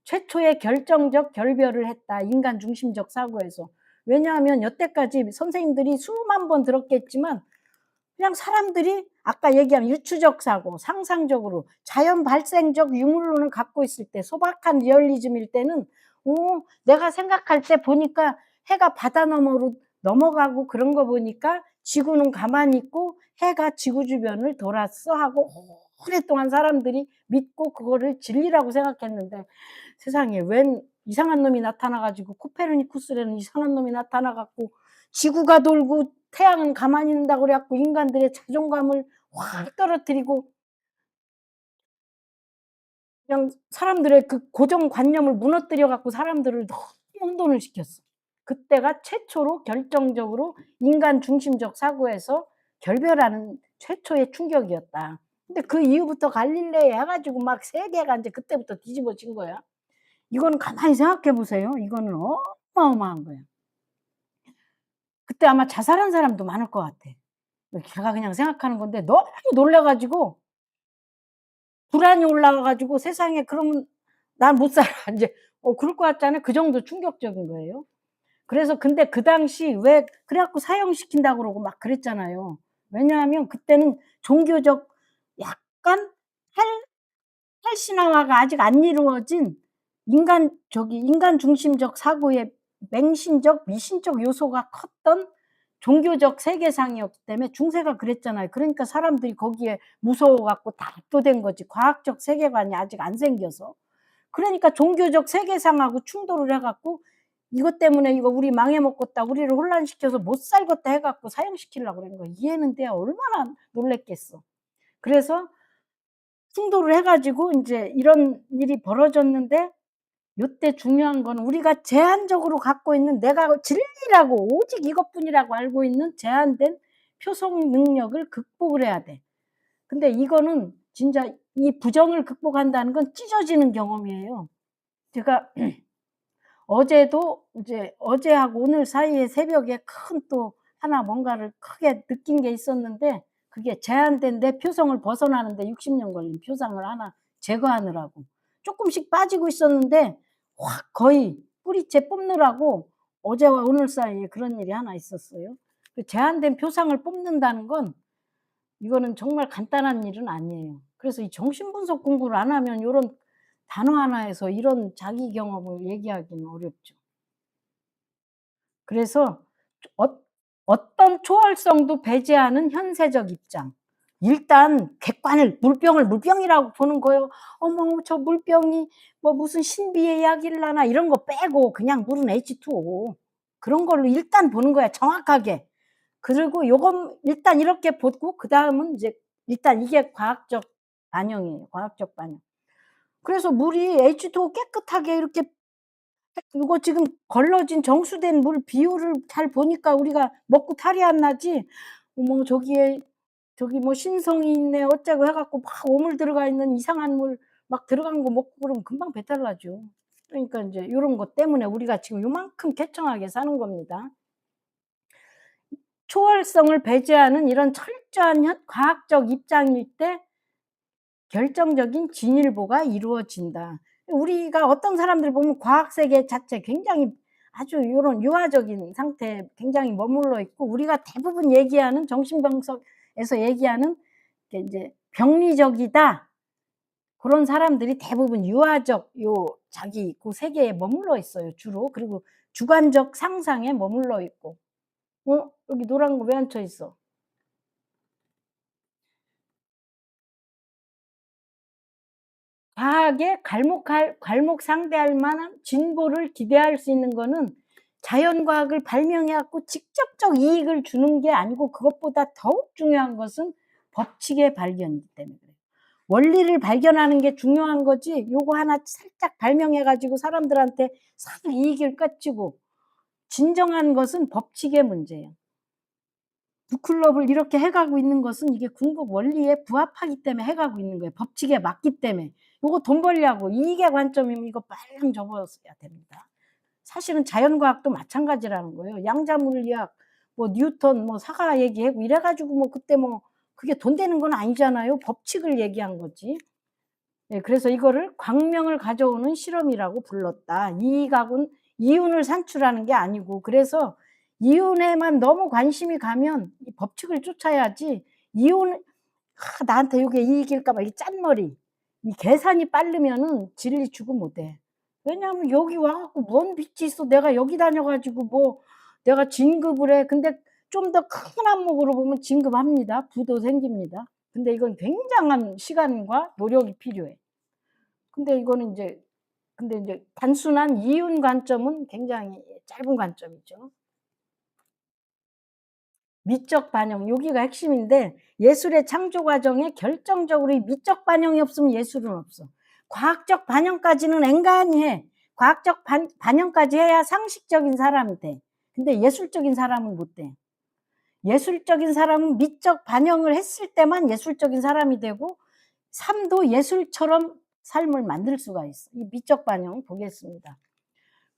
최초의 결정적 결별을 했다. 인간 중심적 사고에서. 왜냐하면 여태까지 선생님들이 수만 번 들었겠지만 그냥 사람들이 아까 얘기한 유추적 사고, 상상적으로 자연 발생적 유물론을 갖고 있을 때 소박한 리얼리즘일 때는 내가 생각할 때 보니까 해가 바다 너머로 넘어가고 그런 거 보니까 지구는 가만히 있고 해가 지구 주변을 돌았어 하고 오랫동안 사람들이 믿고 그거를 진리라고 생각했는데 세상에 웬 이상한 놈이 나타나 가지고 코페르니쿠스라는 이상한 놈이 나타나 갖고 지구가 돌고 태양은 가만히 있는다고 그래 갖고 인간들의 자존감을 확 떨어뜨리고 그냥 사람들의 그 고정관념을 무너뜨려 갖고 사람들을 너무 혼돈을 시켰어. 그때가 최초로 결정적으로 인간 중심적 사고에서 결별하는 최초의 충격이었다. 근데 그 이후부터 갈릴레이 해 가지고 막 세계가 인제 그때부터 뒤집어진 거야. 이거는 가만히 생각해 보세요. 이거는 어마어마한 거야. 그때 아마 자살한 사람도 많을 것 같아. 제가 그냥 생각하는 건데 너무 놀라 가지고 불안이 올라와 가지고 세상에 그러면 '난 못 살아.' 인제 그럴 것 같잖아요. 그 정도 충격적인 거예요. 그래서 근데 그 당시 왜 그래 갖고 사형시킨다고 그러고 막 그랬잖아요. 왜냐하면 그때는 종교적 약간 할 활신화가 아직 안 이루어진 인간 중심적 사고의 맹신적 미신적 요소가 컸던 종교적 세계상이었기 때문에 중세가 그랬잖아요. 그러니까 사람들이 거기에 무서워 갖고 다 압도된 거지. 과학적 세계관이 아직 안 생겨서. 그러니까 종교적 세계상하고 충돌을 해 갖고 이것 때문에 "이거 우리 망해 먹겠다. 우리를 혼란시켜서 못 살겠다." 해 갖고 사형시키려고 그런 거야. 이해는 돼. 얼마나 놀랐겠어. 그래서 충돌을 해 가지고 인제 이런 일이 벌어졌는데 요때 중요한 건 우리가 제한적으로 갖고 있는 내가 진리라고 오직 이것뿐이라고 알고 있는 제한된 표성 능력을 극복을 해야 돼. 근데 이거는 진짜 이 부정을 극복한다는 건 찢어지는 경험이에요. 제가 어제도 이제 어제하고 오늘 사이에 새벽에 큰 또 하나 뭔가를 크게 느낀 게 있었는데 그게 제한된 내 표성을 벗어나는 데 60년 걸린 표상을 하나 제거하느라고. 쪼끔씩 빠지고 있었는데 확 거의 뿌리째 뽑느라고 어제와 오늘 사이에 그런 일이 하나 있었어요. 그 제한된 표상을 뽑는다는 건 이거는 정말 간단한 일은 아니에요. 그래서 이 정신분석 공부를 안 하면 요런 단어 하나에서 이런 자기 경험을 얘기하기는 어렵죠. 그래서 어 어떤 초월성도 배제하는 현세적 입장. 일단 객관을 물병을 물병이라고 보는 거예요. '어머 저 물병이 뭐 무슨 신비의 약일라나.' 이런 거 빼고 그냥 물은 H2O 그런 걸로 일단 보는 거야 정확하게. 그리고 요건 일단 이렇게 보고 그다음은 이제 일단 이게 과학적 반영이에요, 과학적 반영. 그래서 물이 H2O 깨끗하게 이렇게 이거 지금 걸러진 정수된 물 비율을 잘 보니까 우리가 먹고 탈이 안 나지 어머 저기에 저기 뭐 신성이 있네 어쩌고 해 갖고 막 오물 들어가 있는 이상한 물 막 들어간 거 먹고 그러면 금방 배탈 나죠. 그러니까 인제 요런 것 때문에 우리가 지금 요만큼 쾌청하게 사는 겁니다. 초월성을 배제하는 이런 철저한 과학적 입장일 때 결정적인 진일보가 이루어진다. 우리가 어떤 사람들 보면 과학 세계 자체 굉장히 아주 요런 유아적인 상태에 굉장히 머물러 있고 우리가 대부분 얘기하는 정신병석에서 얘기하는 게 인제 병리적이다. 고런 사람들이 대부분 유아적 자기 고 세계에 머물러 있어요 주로. 그리고 주관적 상상에 머물러 있고. 여기 노란 거 왜 앉혀 있어? 과학에 갈목상대할 만한 진보를 기대할 수 있는 거는 자연과학을 발명해 갖고 직접적 이익을 주는 게 아니고 그것보다 더욱 중요한 것은 법칙의 발견이기 때문에 그래요. 원리를 발견하는 게 중요한 거지 요거 하나 살짝 발명해 가지고 사람들한테 싹 이익을 꿔치고 진정한 것은 법칙의 문제예요. 북클럽을 이렇게 해 가고 있는 것은 이게 궁극 원리에 부합하기 때문에 해 가고 있는 거예요. 법칙에 맞기 때문에. 요거 돈 벌려고 이익의 관점이면 이거 빨랑 접어서야 됩니다. 사실은 자연과학도 마찬가지라는 거예요. 양자물리학 뭐 뉴턴 뭐 사가 얘기하고 이래 가지고 뭐 그때 뭐 그게 돈 되는 건 아니잖아요. 법칙을 얘기한 거지. 예 그래서 이거를 광명을 가져오는 실험이라고 불렀다. 이익하고는 이윤을 산출하는 게 아니고 그래서 이윤에만 너무 관심이 가면 이 법칙을 쫓아야지 이윤 나한테 요게 이익일까 봐 이 짠머리 이 계산이 빠르면은 진리 추구 못 해. 왜냐하면 여기 와 갖고 뭔 빛이 있어. 내가 여기 다녀 가지고 뭐 내가 진급을 해. 근데 좀 더 큰 안목으로 보면 진급합니다. 부도 생깁니다. 근데 이건 굉장한 시간과 노력이 필요해. 근데 이거는 인제 근데 인제 단순한 이윤 관점은 굉장히 짧은 관점이죠. 미적 반영 여기가 핵심인데 예술의 창조 과정에 결정적으로 이 미적 반영이 없으면 예술은 없어. 과학적 반영까지는 엔간히 해. 과학적 반영까지 해야 상식적인 사람이 돼. 근데 예술적인 사람은 못 돼. 예술적인 사람은 미적 반영을 했을 때만 예술적인 사람이 되고 삶도 예술처럼 삶을 만들 수가 있어. 이 미적 반영 보겠습니다.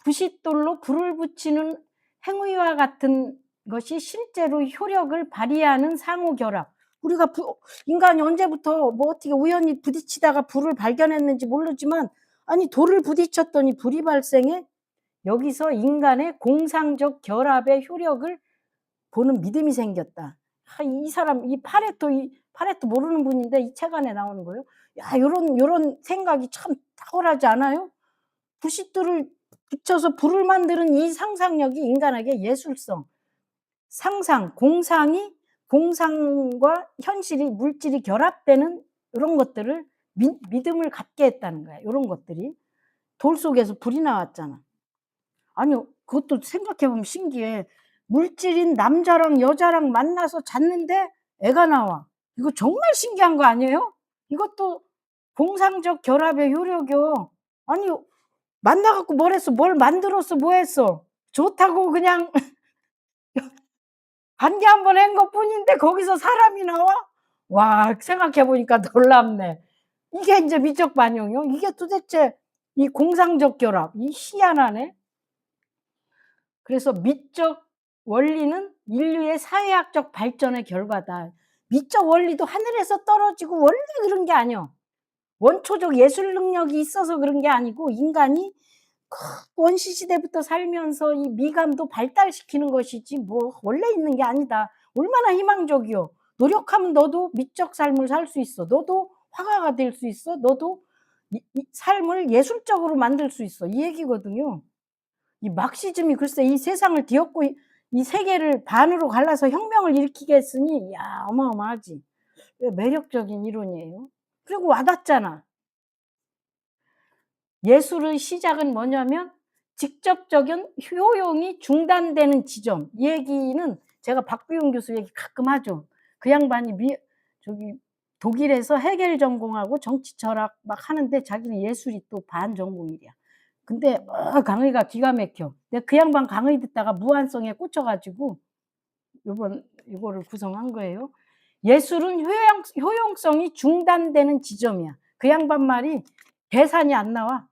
부싯돌로 불을 붙이는 행위와 같은 것이 실제로 효력을 발휘하는 상호 결합. 우리가 인간이 언제부터 뭐 어떻게 우연히 부딪히다가 불을 발견했는지 모르지만 아니 돌을 부딪혔더니 불이 발생해? 여기서 인간의 공상적 결합의 효력을 보는 믿음이 생겼다. 이 사람 이 파레토 모르는 분인데 이 책 안에 나오는 거예요. 야 요런 생각이 참 탁월하지 않아요? 부싯돌을 붙여서 불을 만드는 이 상상력이 인간에게 예술성, 상상, 공상과 현실이 물질이 결합되는 요런 것들을 믿음을 갖게 했다는 거야, 요런 것들이. 돌 속에서 불이 나왔잖아. 아니 그것도 생각해 보면 신기해. 물질인 남자랑 여자랑 만나서 잤는데 애가 나와. 이거 정말 신기한 거 아니에요? 이것도 공상적 결합의 효력이요. 아니 만나 갖고 뭘 했어? 뭘 만들었어? 뭐 했어? 좋다고 그냥 관계 한 번 한 것뿐인데 거기서 사람이 나와? 와 생각해 보니까 놀랍네. 이게 인제 미적 반영이요? 이게 도대체 이 공상적 결합 이 희한하네. 그래서 미적 원리는 인류의 사회학적 발전의 결과다. 미적 원리도 하늘에서 떨어지고 원래 그런 게 아니여. 원초적 예술 능력이 있어서 그런 게 아니고 인간이 원시 시대부터 살면서 이 미감도 발달시키는 것이지 뭐 원래 있는 게 아니다. 얼마나 희망적이여. 노력하면 너도 미적 삶을 살 수 있어. 너도 화가가 될 수 있어. 너도 이 삶을 예술적으로 만들 수 있어. 이 얘기거든요. 이 막시즘이 글쎄 이 세상을 뒤엎고 이 세계를 반으로 갈라서 혁명을 일으키게 했으니 야 어마어마하지. 매력적인 이론이에요. 그리고 와닿잖아. 예술의 시작은 뭐냐면 직접적인 효용이 중단되는 지점. 이 얘기는 제가 박비용 교수 얘기 가끔 하죠. 그 양반이 저기 독일에서 해겔 전공하고 정치 철학 막 하는데 자기는 예술이 또 반전공이래요. 근데 강의가 기가 막혀. 내가 그 양반 강의 듣다가 무한성에 꽂혀 가지고 요거를 구성한 거예요. 예술은 효용성이 중단되는 지점이야. 그 양반 말이 계산이 안 나와.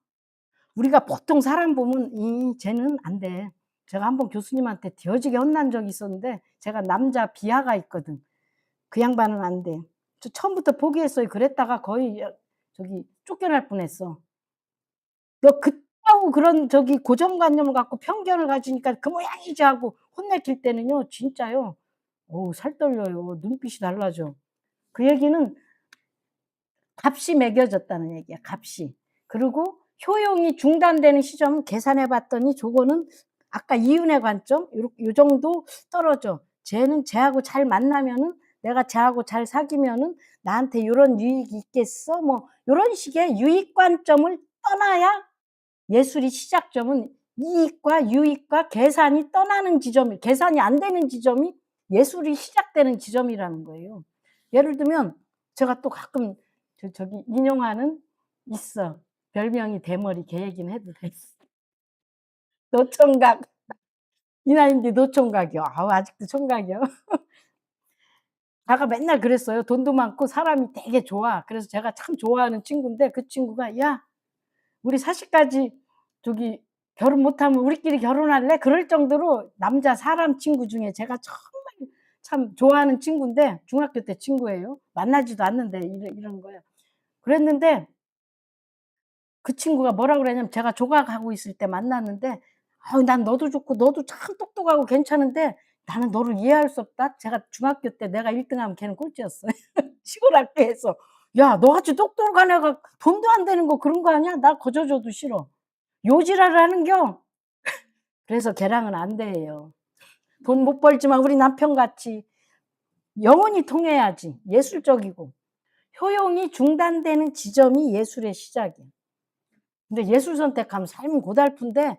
우리가 보통 사람 보면 쟤는 안 돼. 제가 한번 교수님한테 뒤어지게 혼난 적이 있었는데 제가 남자 비하가 있거든. 그 양반은 안 돼. 저 처음부터 포기했어요. 그랬다가 거의 저기 쫓겨날 뻔했어. 너 그따구 그런 고정관념을 갖고 편견을 가지니까 그 모양이지 하고 혼내킬 때는요 진짜요. 어우 살 떨려요. 눈빛이 달라져. 그 얘기는 값이 매겨졌다는 얘기야, 값이. 그리고 효용이 중단되는 시점 계산해 봤더니 저거는 아까 이윤의 관점 요 정도 떨어져. 쟤는 쟤하고 잘 만나면은 내가 쟤하고 잘 사귀면은 나한테 요런 유익이 있겠어? 뭐 요런 식의 유익 관점을 떠나야 예술의 시작점은 이익과 유익과 계산이 떠나는 지점이 계산이 안 되는 지점이 예술이 시작되는 지점이라는 거예요. 예를 들면 제가 또 가끔 저기 인용하는 있어. 별명이 대머리 걔 얘기는 해도 돼. 노총각. 이 나이인데 노총각이요. 아우 아직도 총각이요. 제가 맨날 그랬어요. 돈도 많고 사람이 되게 좋아. 그래서 제가 참 좋아하는 친구인데 그 친구가 "야 우리 40까지 저기 결혼 못하면 우리끼리 결혼할래?" 그럴 정도로 남자 사람 친구 중에 제가 정말 참 좋아하는 친구인데 중학교 때 친구예요. 만나지도 않는데 이런 거예요. 그랬는데 그 친구가 뭐라 그랬냐면 제가 조각하고 있을 때 만났는데 "아우 난 너도 좋고 너도 참 똑똑하고 괜찮은데 나는 너를 이해할 수 없다." 제가 중학교 때 내가 1 등하면 걔는 꼴찌였어요. 시골 학교에서. "야 너같이 똑똑한 애가 돈도 안 되는 거 그런 거 아니야? 나 거저 줘도 싫어. 요지랄을 하는겨." 그래서 걔랑은 안 돼요. 돈 못 벌지만 우리 남편같이 영혼이 통해야지 예술적이고 효용이 중단되는 지점이 예술의 시작이야. 근데 예술 선택하면 삶은 고달픈데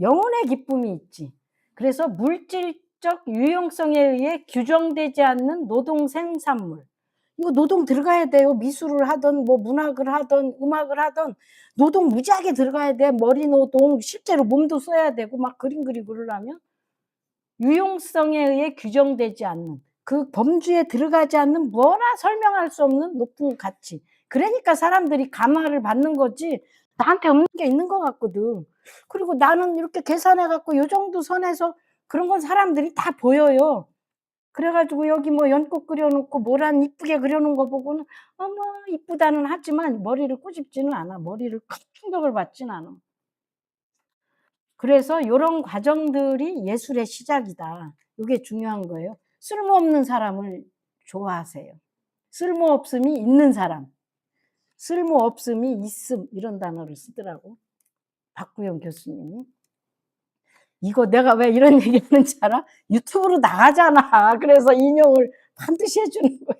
영혼의 기쁨이 있지. 그래서 물질적 유용성에 의해 규정되지 않는 노동 생산물. 이거 노동 들어가야 돼요. 미술을 하든 뭐 문학을 하든 음악을 하든 노동 무지하게 들어가야 돼. 머리 노동 실제로 몸도 써야 되고 막 그림 그리고 그러려면 유용성에 의해 규정되지 않는 그 범주에 들어가지 않는 뭐라 설명할 수 없는 높은 가치. 그러니까 사람들이 감화를 받는 거지 나한테 없는 게 있는 것 같거든. 그리고 나는 이렇게 계산해 갖고 요 정도 선에서 그런 건 사람들이 다 보여요. 그래 가지고 여기 뭐 연꽃 그려 놓고 모란 이쁘게 그려 놓은 거 보고는 '어머 이쁘다는.' 하지만 머리를 꾸짖지는 않아. 머리를 큰 충격을 받지는 않아. 그래서 요런 과정들이 예술의 시작이다. 요게 중요한 거예요. 쓸모없는 사람을 좋아하세요. 쓸모없음이 있는 사람. 쓸모없음이 있음 이런 단어를 쓰더라고 박구영 교수님이. 이거 내가 왜 이런 얘기하는지 알아? 유튜브로 나가잖아. 그래서 인용을 반드시 해 주는 거야.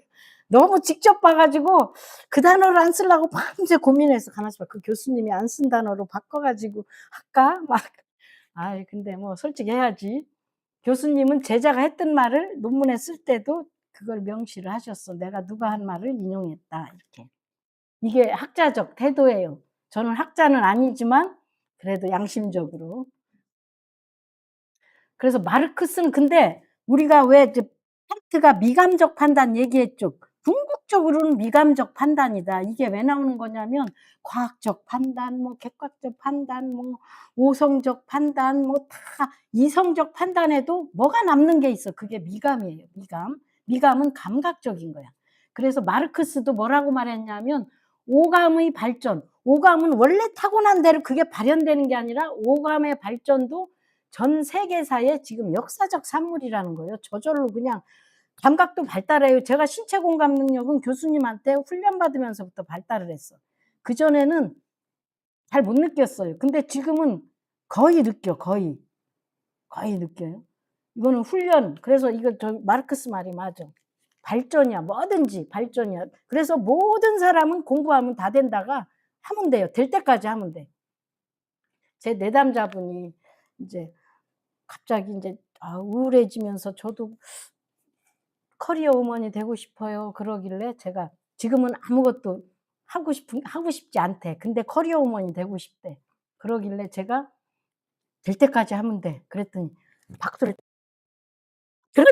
너무 직접 봐 가지고 그 단어를 안 쓰려고 밤새 고민해서 가만있어 봐. 그 교수님이 안 쓴 단어로 바꿔 가지고 할까? 막 아이 근데 뭐 솔직히 해야지. 교수님은 제자가 했던 말을 논문에 쓸 때도 그걸 명시를 하셨어. "내가 누가 한 말을 인용했다." 이렇게. 이게 학자적 태도예요. 저는 학자는 아니지만 그래도 양심적으로. 그래서 마르크스는 근데 우리가 왜 이제 칸트가 미감적 판단 얘기했죠. 궁극적으로는 미감적 판단이다. 이게 왜 나오는 거냐면 과학적 판단, 뭐 객관적 판단, 뭐 오성적 판단, 뭐 다 이성적 판단에도 뭐가 남는 게 있어. 그게 미감이에요, 미감. 미감은 감각적인 거야. 그래서 마르크스도 뭐라고 말했냐면 오감의 발전, 오감은 원래 타고난 대로 그게 발현되는 게 아니라 오감의 발전도 전 세계사의 지금 역사적 산물이라는 거예요. 저절로 그냥 감각도 발달해요. 제가 신체 공감 능력은 교수님한테 훈련 받으면서부터 발달을 했어. 그전에는 잘 못 느꼈어요. 근데 지금은 거의 느껴, 거의. 거의 느껴요. 이거는 훈련. 그래서 이거 저 마르크스 말이 맞아. 발전이야. 뭐든지 발전이야. 그래서 모든 사람은 공부하면 다 된다가 하면 돼요. 될 때까지 하면 돼. 제 내담자분이 인제 갑자기 인제 우울해지면서 "저도 커리어 우먼이 되고 싶어요." 그러길래 제가 지금은 아무것도 하고 싶지 않대. 근데 커리어 우먼이 되고 싶대. 그러길래 제가 "될 때까지 하면 돼." 그랬더니 박수를 그렇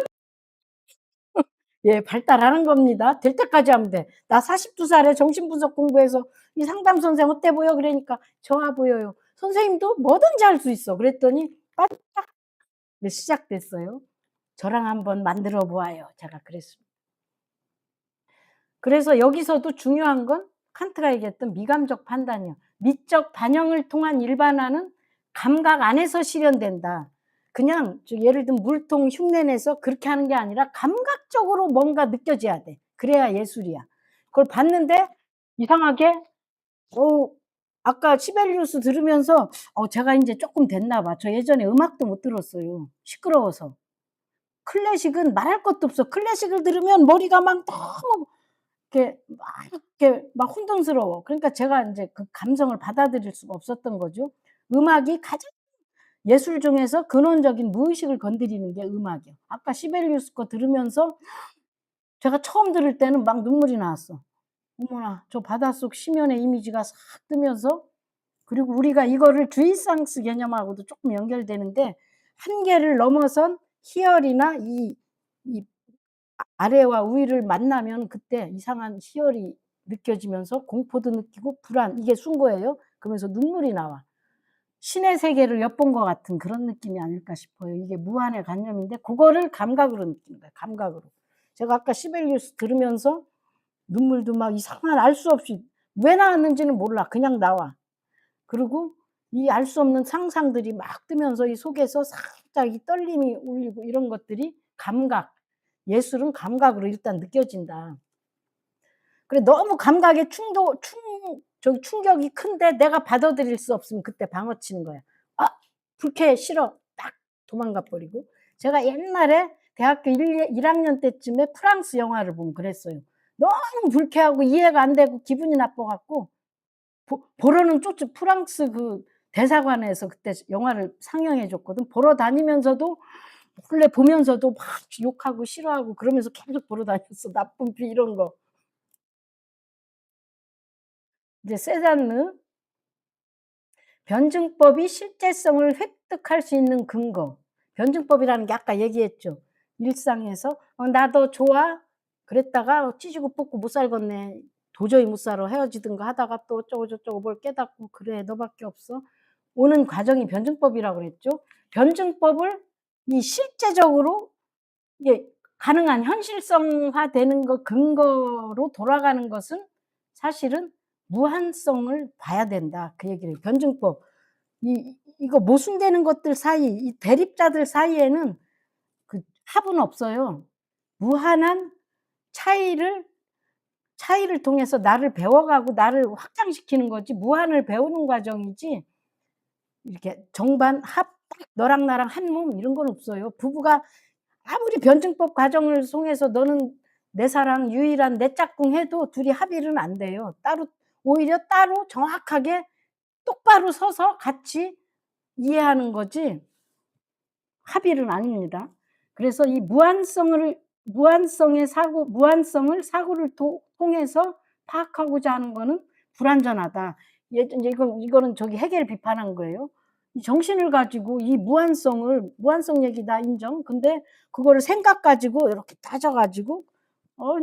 예 발달하는 겁니다. 될 때까지 하면 돼. "나 42 살에 정신분석 공부해서 이 상담 선생 어때 보여?" 그러니까 "좋아 보여요." "선생님도 뭐든지 할 수 있어." 그랬더니 빠르딱 네 시작됐어요. "저랑 한번 만들어 보아요." 제가 그랬습니다. 그래서 여기서도 중요한 건 칸트가 얘기했던 미감적 판단이요. 미적 반영을 통한 일반화는 감각 안에서 실현된다. 그냥 예를 들면 물통 흉내 내서 그렇게 하는 게 아니라 감각적으로 뭔가 느껴져야 돼. 그래야 예술이야. 그걸 봤는데 이상하게 어 아까 시벨리우스 들으면서 제가 인제 쪼끔 됐나 봐. 저 예전에 음악도 못 들었어요, 시끄러워서. 클래식은 말할 것도 없어. 클래식을 들으면 머리가 막 너무 이렇게 막 혼돈스러워. 그러니까 제가 인제 그 감성을 받아들일 수가 없었던 거죠. 음악이 가장 예술 중에서 근원적인 무의식을 건드리는 게 음악이야. 아까 시벨리우스 거 들으면서 제가 처음 들을 때는 막 눈물이 나왔어. 어머나 저 바닷속 심연의 이미지가 싹 뜨면서 그리고 우리가 이거를 주이상스 개념하고도 쪼끔 연결되는데 한계를 넘어선 희열이나 이 아래와 위를 만나면 그때 이상한 희열이 느껴지면서 공포도 느끼고 불안 이게 순고예요. 그러면서 눈물이 나와. 신의 세계를 엿본 것 같은 그런 느낌이 아닐까 싶어요. 이게 무한의 관념인데 그거를 감각으로 느끼는 거예요, 감각으로. 제가 아까 시벨리우스 들으면서 눈물도 막 이상한 알 수 없이 왜 나왔는지는 몰라. 그냥 나와. 그리고 이 알 수 없는 상상들이 막 뜨면서 이 속에서 살짝 이 떨림이 울리고 이런 것들이 감각, 예술은 감각으로 일단 느껴진다. 그래 너무 감각의 충격이 큰데 내가 받아들일 수 없으면 그때 방어 치는 거야. '아 불쾌해. 싫어.' 딱 도망가 버리고. 제가 옛날에 대학교 1 학년 때쯤에 프랑스 영화를 보면 그랬어요. 너무 불쾌하고 이해가 안 되고 기분이 나빠 갖고 보러는 쫓 프랑스 그 대사관에서 그때 영화를 상영해 줬거든. 보러 다니면서도 몰래 보면서도 막 욕하고 싫어하고 그러면서 계속 보러 다녔어. 나쁜 피 이런 거. 이제 세잔느 변증법이 실제성을 획득할 수 있는 근거. 변증법이라는 게 아까 얘기했죠. 일상에서 "나 너 좋아?" 그랬다가 찌지고 볶고 못 살겠네. 도저히 못 살아. 헤어지든가 하다가 또 어쩌고 저쩌고 뭘 깨닫고 "그래 너밖에 없어." 오는 과정이 변증법이라고 그랬죠. 변증법을 이 실제적으로 이게 가능한 현실성화되는 거 근거로 돌아가는 것은 사실은 무한성을 봐야 된다. 그 얘기를 해요. 변증법. 이거 모순되는 것들 사이 이 대립자들 사이에는 그 합은 없어요. 무한한 차이를 통해서 나를 배워가고 나를 확장시키는 거지 무한을 배우는 과정이지 이렇게 정반 합 딱 너랑 나랑 한 몸 이런 건 없어요. 부부가 아무리 변증법 과정을 통해서 너는 내 사랑 유일한 내 짝꿍 해도 둘이 합의는 안 돼요. 따로 오히려 따로 정확하게 똑바로 서서 같이 이해하는 거지 합의는 아닙니다. 그래서 이 무한성을 사고를 통해서 파악하고자 하는 거는 불완전하다. 인제 이거는 저기 해겔 비판한 거예요. 이 정신을 가지고 이 무한성 얘기다 인정. 근데 그거를 생각 가지고 이렇게 따져 가지고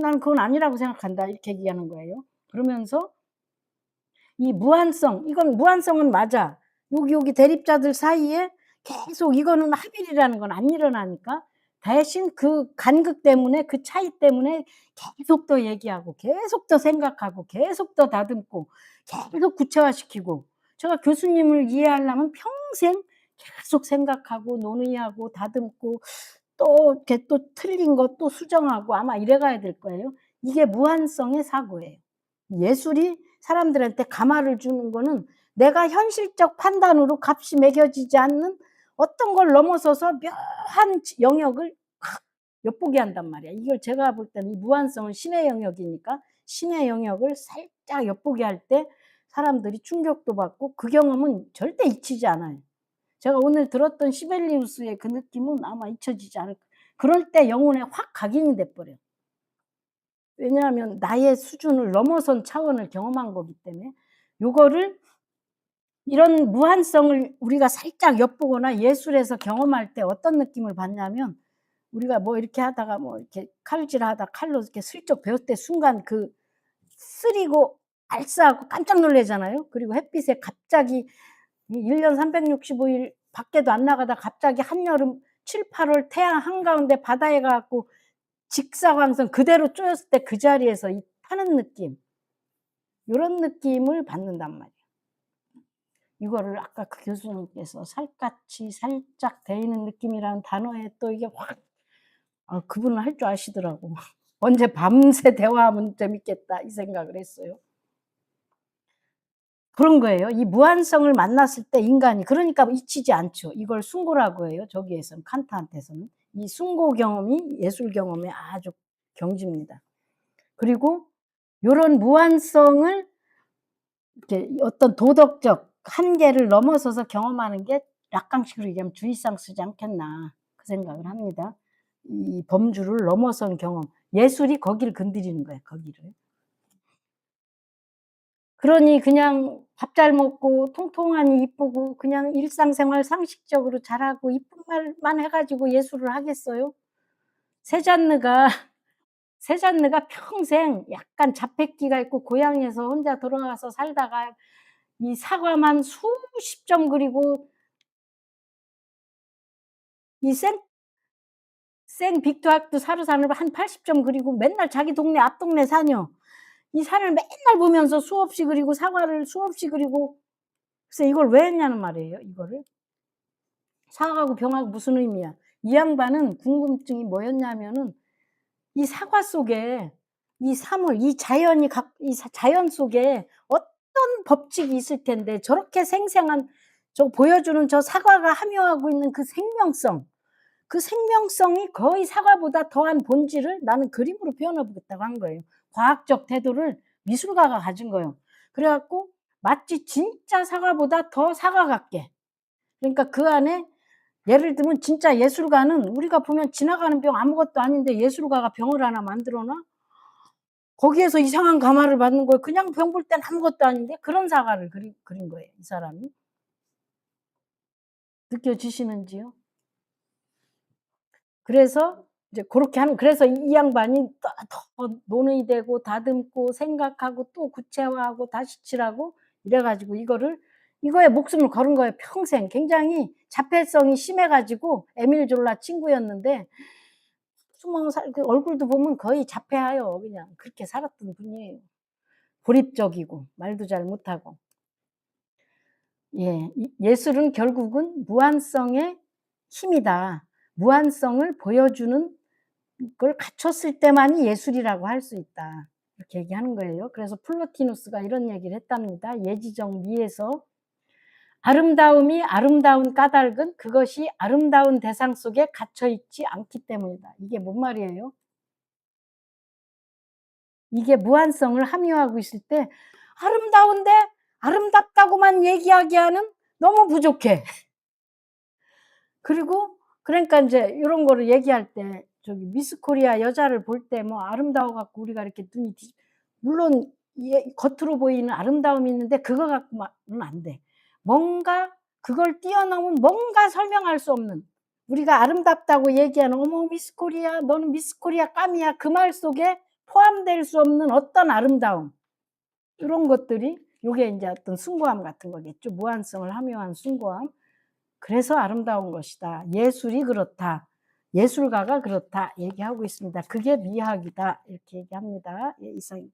"나는 그건 아니라고 생각한다." 이렇게 얘기하는 거예요. 그러면서 이 무한성 이건 무한성은 맞아. 여기 대립자들 사이에 계속 이거는 합일이라는 건 안 일어나니까 대신 그 간극 때문에 그 차이 때문에 계속 더 얘기하고 계속 더 생각하고 계속 더 다듬고 계속 구체화시키고 제가 교수님을 이해하려면 평생 계속 생각하고 논의하고 다듬고 또 이렇게 또 틀린 것 또 수정하고 아마 이래 가야 될 거예요. 이게 무한성의 사고예요. 예술이 사람들한테 감화를 주는 거는 내가 현실적 판단으로 값이 매겨지지 않는 어떤 걸 넘어서서 묘한 영역을 확 엿보게 한단 말이야. 이걸 제가 볼 때는 이 무한성은 신의 영역이니까 신의 영역을 살짝 엿보게 할 때 사람들이 충격도 받고 그 경험은 절대 잊히지 않아요. 제가 오늘 들었던 시벨리우스의 그 느낌은 아마 잊혀지지 않을 그럴 때 영혼에 확 각인이 돼 버려요. 왜냐하면 나의 수준을 넘어선 차원을 경험한 거기 때문에 요거를 이런 무한성을 우리가 살짝 엿보거나 예술에서 경험할 때 어떤 느낌을 받냐면 우리가 뭐 이렇게 하다가 뭐 이렇게 칼질하다 칼로 이렇게 슬쩍 베었을 때 순간 그 쓰리고 알싸하고 깜짝 놀라잖아요. 그리고 햇빛에 갑자기 이 1년 365일 밖에도 안 나가다 갑자기 한여름 7-8월 태양 한가운데 바다에 가 갖고 직사광선 그대로 쪼였을 때 그 자리에서 이 타는 느낌 요런 느낌을 받는단 말이에요. 이거를 아까 그 교수님께서 살갗이 살짝 데이는 느낌이라는 단어에 또 이게 확 그분은 할 줄 아시더라고. '언제 밤새 대화하면 재밌겠다.' 이 생각을 했어요. 그런 거예요. 이 무한성을 만났을 때 인간이 그러니까 잊히지 않죠. 이걸 숭고라고 해요 저기에서는 칸트한테서는. 이 숭고 경험이 예술 경험의 아주 경지입니다. 그리고 요런 무한성을 이렇게 어떤 도덕적 한계를 넘어서서 경험하는 게 약강식으로 얘기하면 주의상수지 않겠나 그 생각을 합니다. 이 범주를 넘어선 경험. 예술이 거기를 건드리는 거예요 거기를. 그러니 그냥 밥 잘 먹고 통통하니 이쁘고 그냥 일상생활 상식적으로 잘하고 이쁜 말만 해 가지고 예술을 하겠어요? 세잔느가 세잔느가 평생 약간 잡획기가 있고 고향에서 혼자 돌아가서 살다가 이 사과만 수십 점 그리고 이 생빅투아크도 사르산을 한 80점 그리고 맨날 자기 동네 앞 동네 사녀 이 산을 맨날 보면서 수없이 그리고 사과를 수없이 그리고 글쎄 이걸 왜 했냐는 말이에요 이거를. 사과하고 병하고 무슨 의미야. 이 양반은 궁금증이 뭐였냐면은 이 사과 속에 이 사물 이 자연이 이 자연 속에 어떤 법칙이 있을 텐데 저렇게 생생한 저 보여주는 저 사과가 함유하고 있는 그 생명성 그 생명성이 거의 사과보다 더한 본질을 나는 그림으로 표현해 보겠다고 한 거예요. 과학적 태도를 미술가가 가진 거예요. 그래 갖고 마치 진짜 사과보다 더 사과 같게. 그러니까 그 안에 예를 들면 진짜 예술가는 우리가 보면 지나가는 병 아무것도 아닌데 예술가가 병을 하나 만들어 놔? 거기에서 이상한 감화를 받는 거예요. 그냥 병 볼 땐 아무것도 아닌데 그런 사과를 그린 거예요, 이 사람이. 느껴지시는지요? 그래서 이제 고렇게 하는, 그래서 이 양반이 더 논의 되고 다듬고 생각하고 또 구체화하고 다시 칠하고 이래 가지고 이거에 목숨을 걸은 거예요, 평생. 굉장히 자폐성이 심해 가지고 에밀 졸라 친구였는데 20살 그 얼굴도 보면 거의 자폐해요. 그냥 그렇게 살았던 분이에요. 고립적이고 말도 잘 못하고. 예. 이 예술은 결국은 무한성의 힘이다. 무한성을 보여주는 걸 갖췄을 때만이 예술이라고 할 수 있다. 이렇게 얘기하는 거예요. 그래서 플로티누스가 이런 얘기를 했답니다. 예지적 미에서 아름다움이 아름다운 까닭은 그것이 아름다운 대상 속에 갇혀 있지 않기 때문이다. 이게 뭔 말이에요? 이게 무한성을 함유하고 있을 때 아름다운데 아름답다고만 얘기하기에는 너무 부족해. 그리고 그러니까 인제 요런 거를 얘기할 때 저기 미스 코리아 여자를 볼 때 뭐 아름다워 갖고 우리가 이렇게 눈이 물론 겉으로 보이는 아름다움이 있는데 그거 갖고만은 안 돼. 뭔가 그걸 뛰어넘은 뭔가 설명할 수 없는, 우리가 아름답다고 얘기하는 "어머 미스 코리아. 너는 미스 코리아 깜이야." 그 말 속에 포함될 수 없는 어떤 아름다움, 요런 것들이 요게 인제 어떤 숭고함 같은 거겠죠. 무한성을 함유한 숭고함. 그래서 아름다운 것이다. 예술이 그렇다. 예술가가 그렇다. 얘기하고 있습니다. 그게 미학이다. 이렇게 얘기합니다. 예, 이상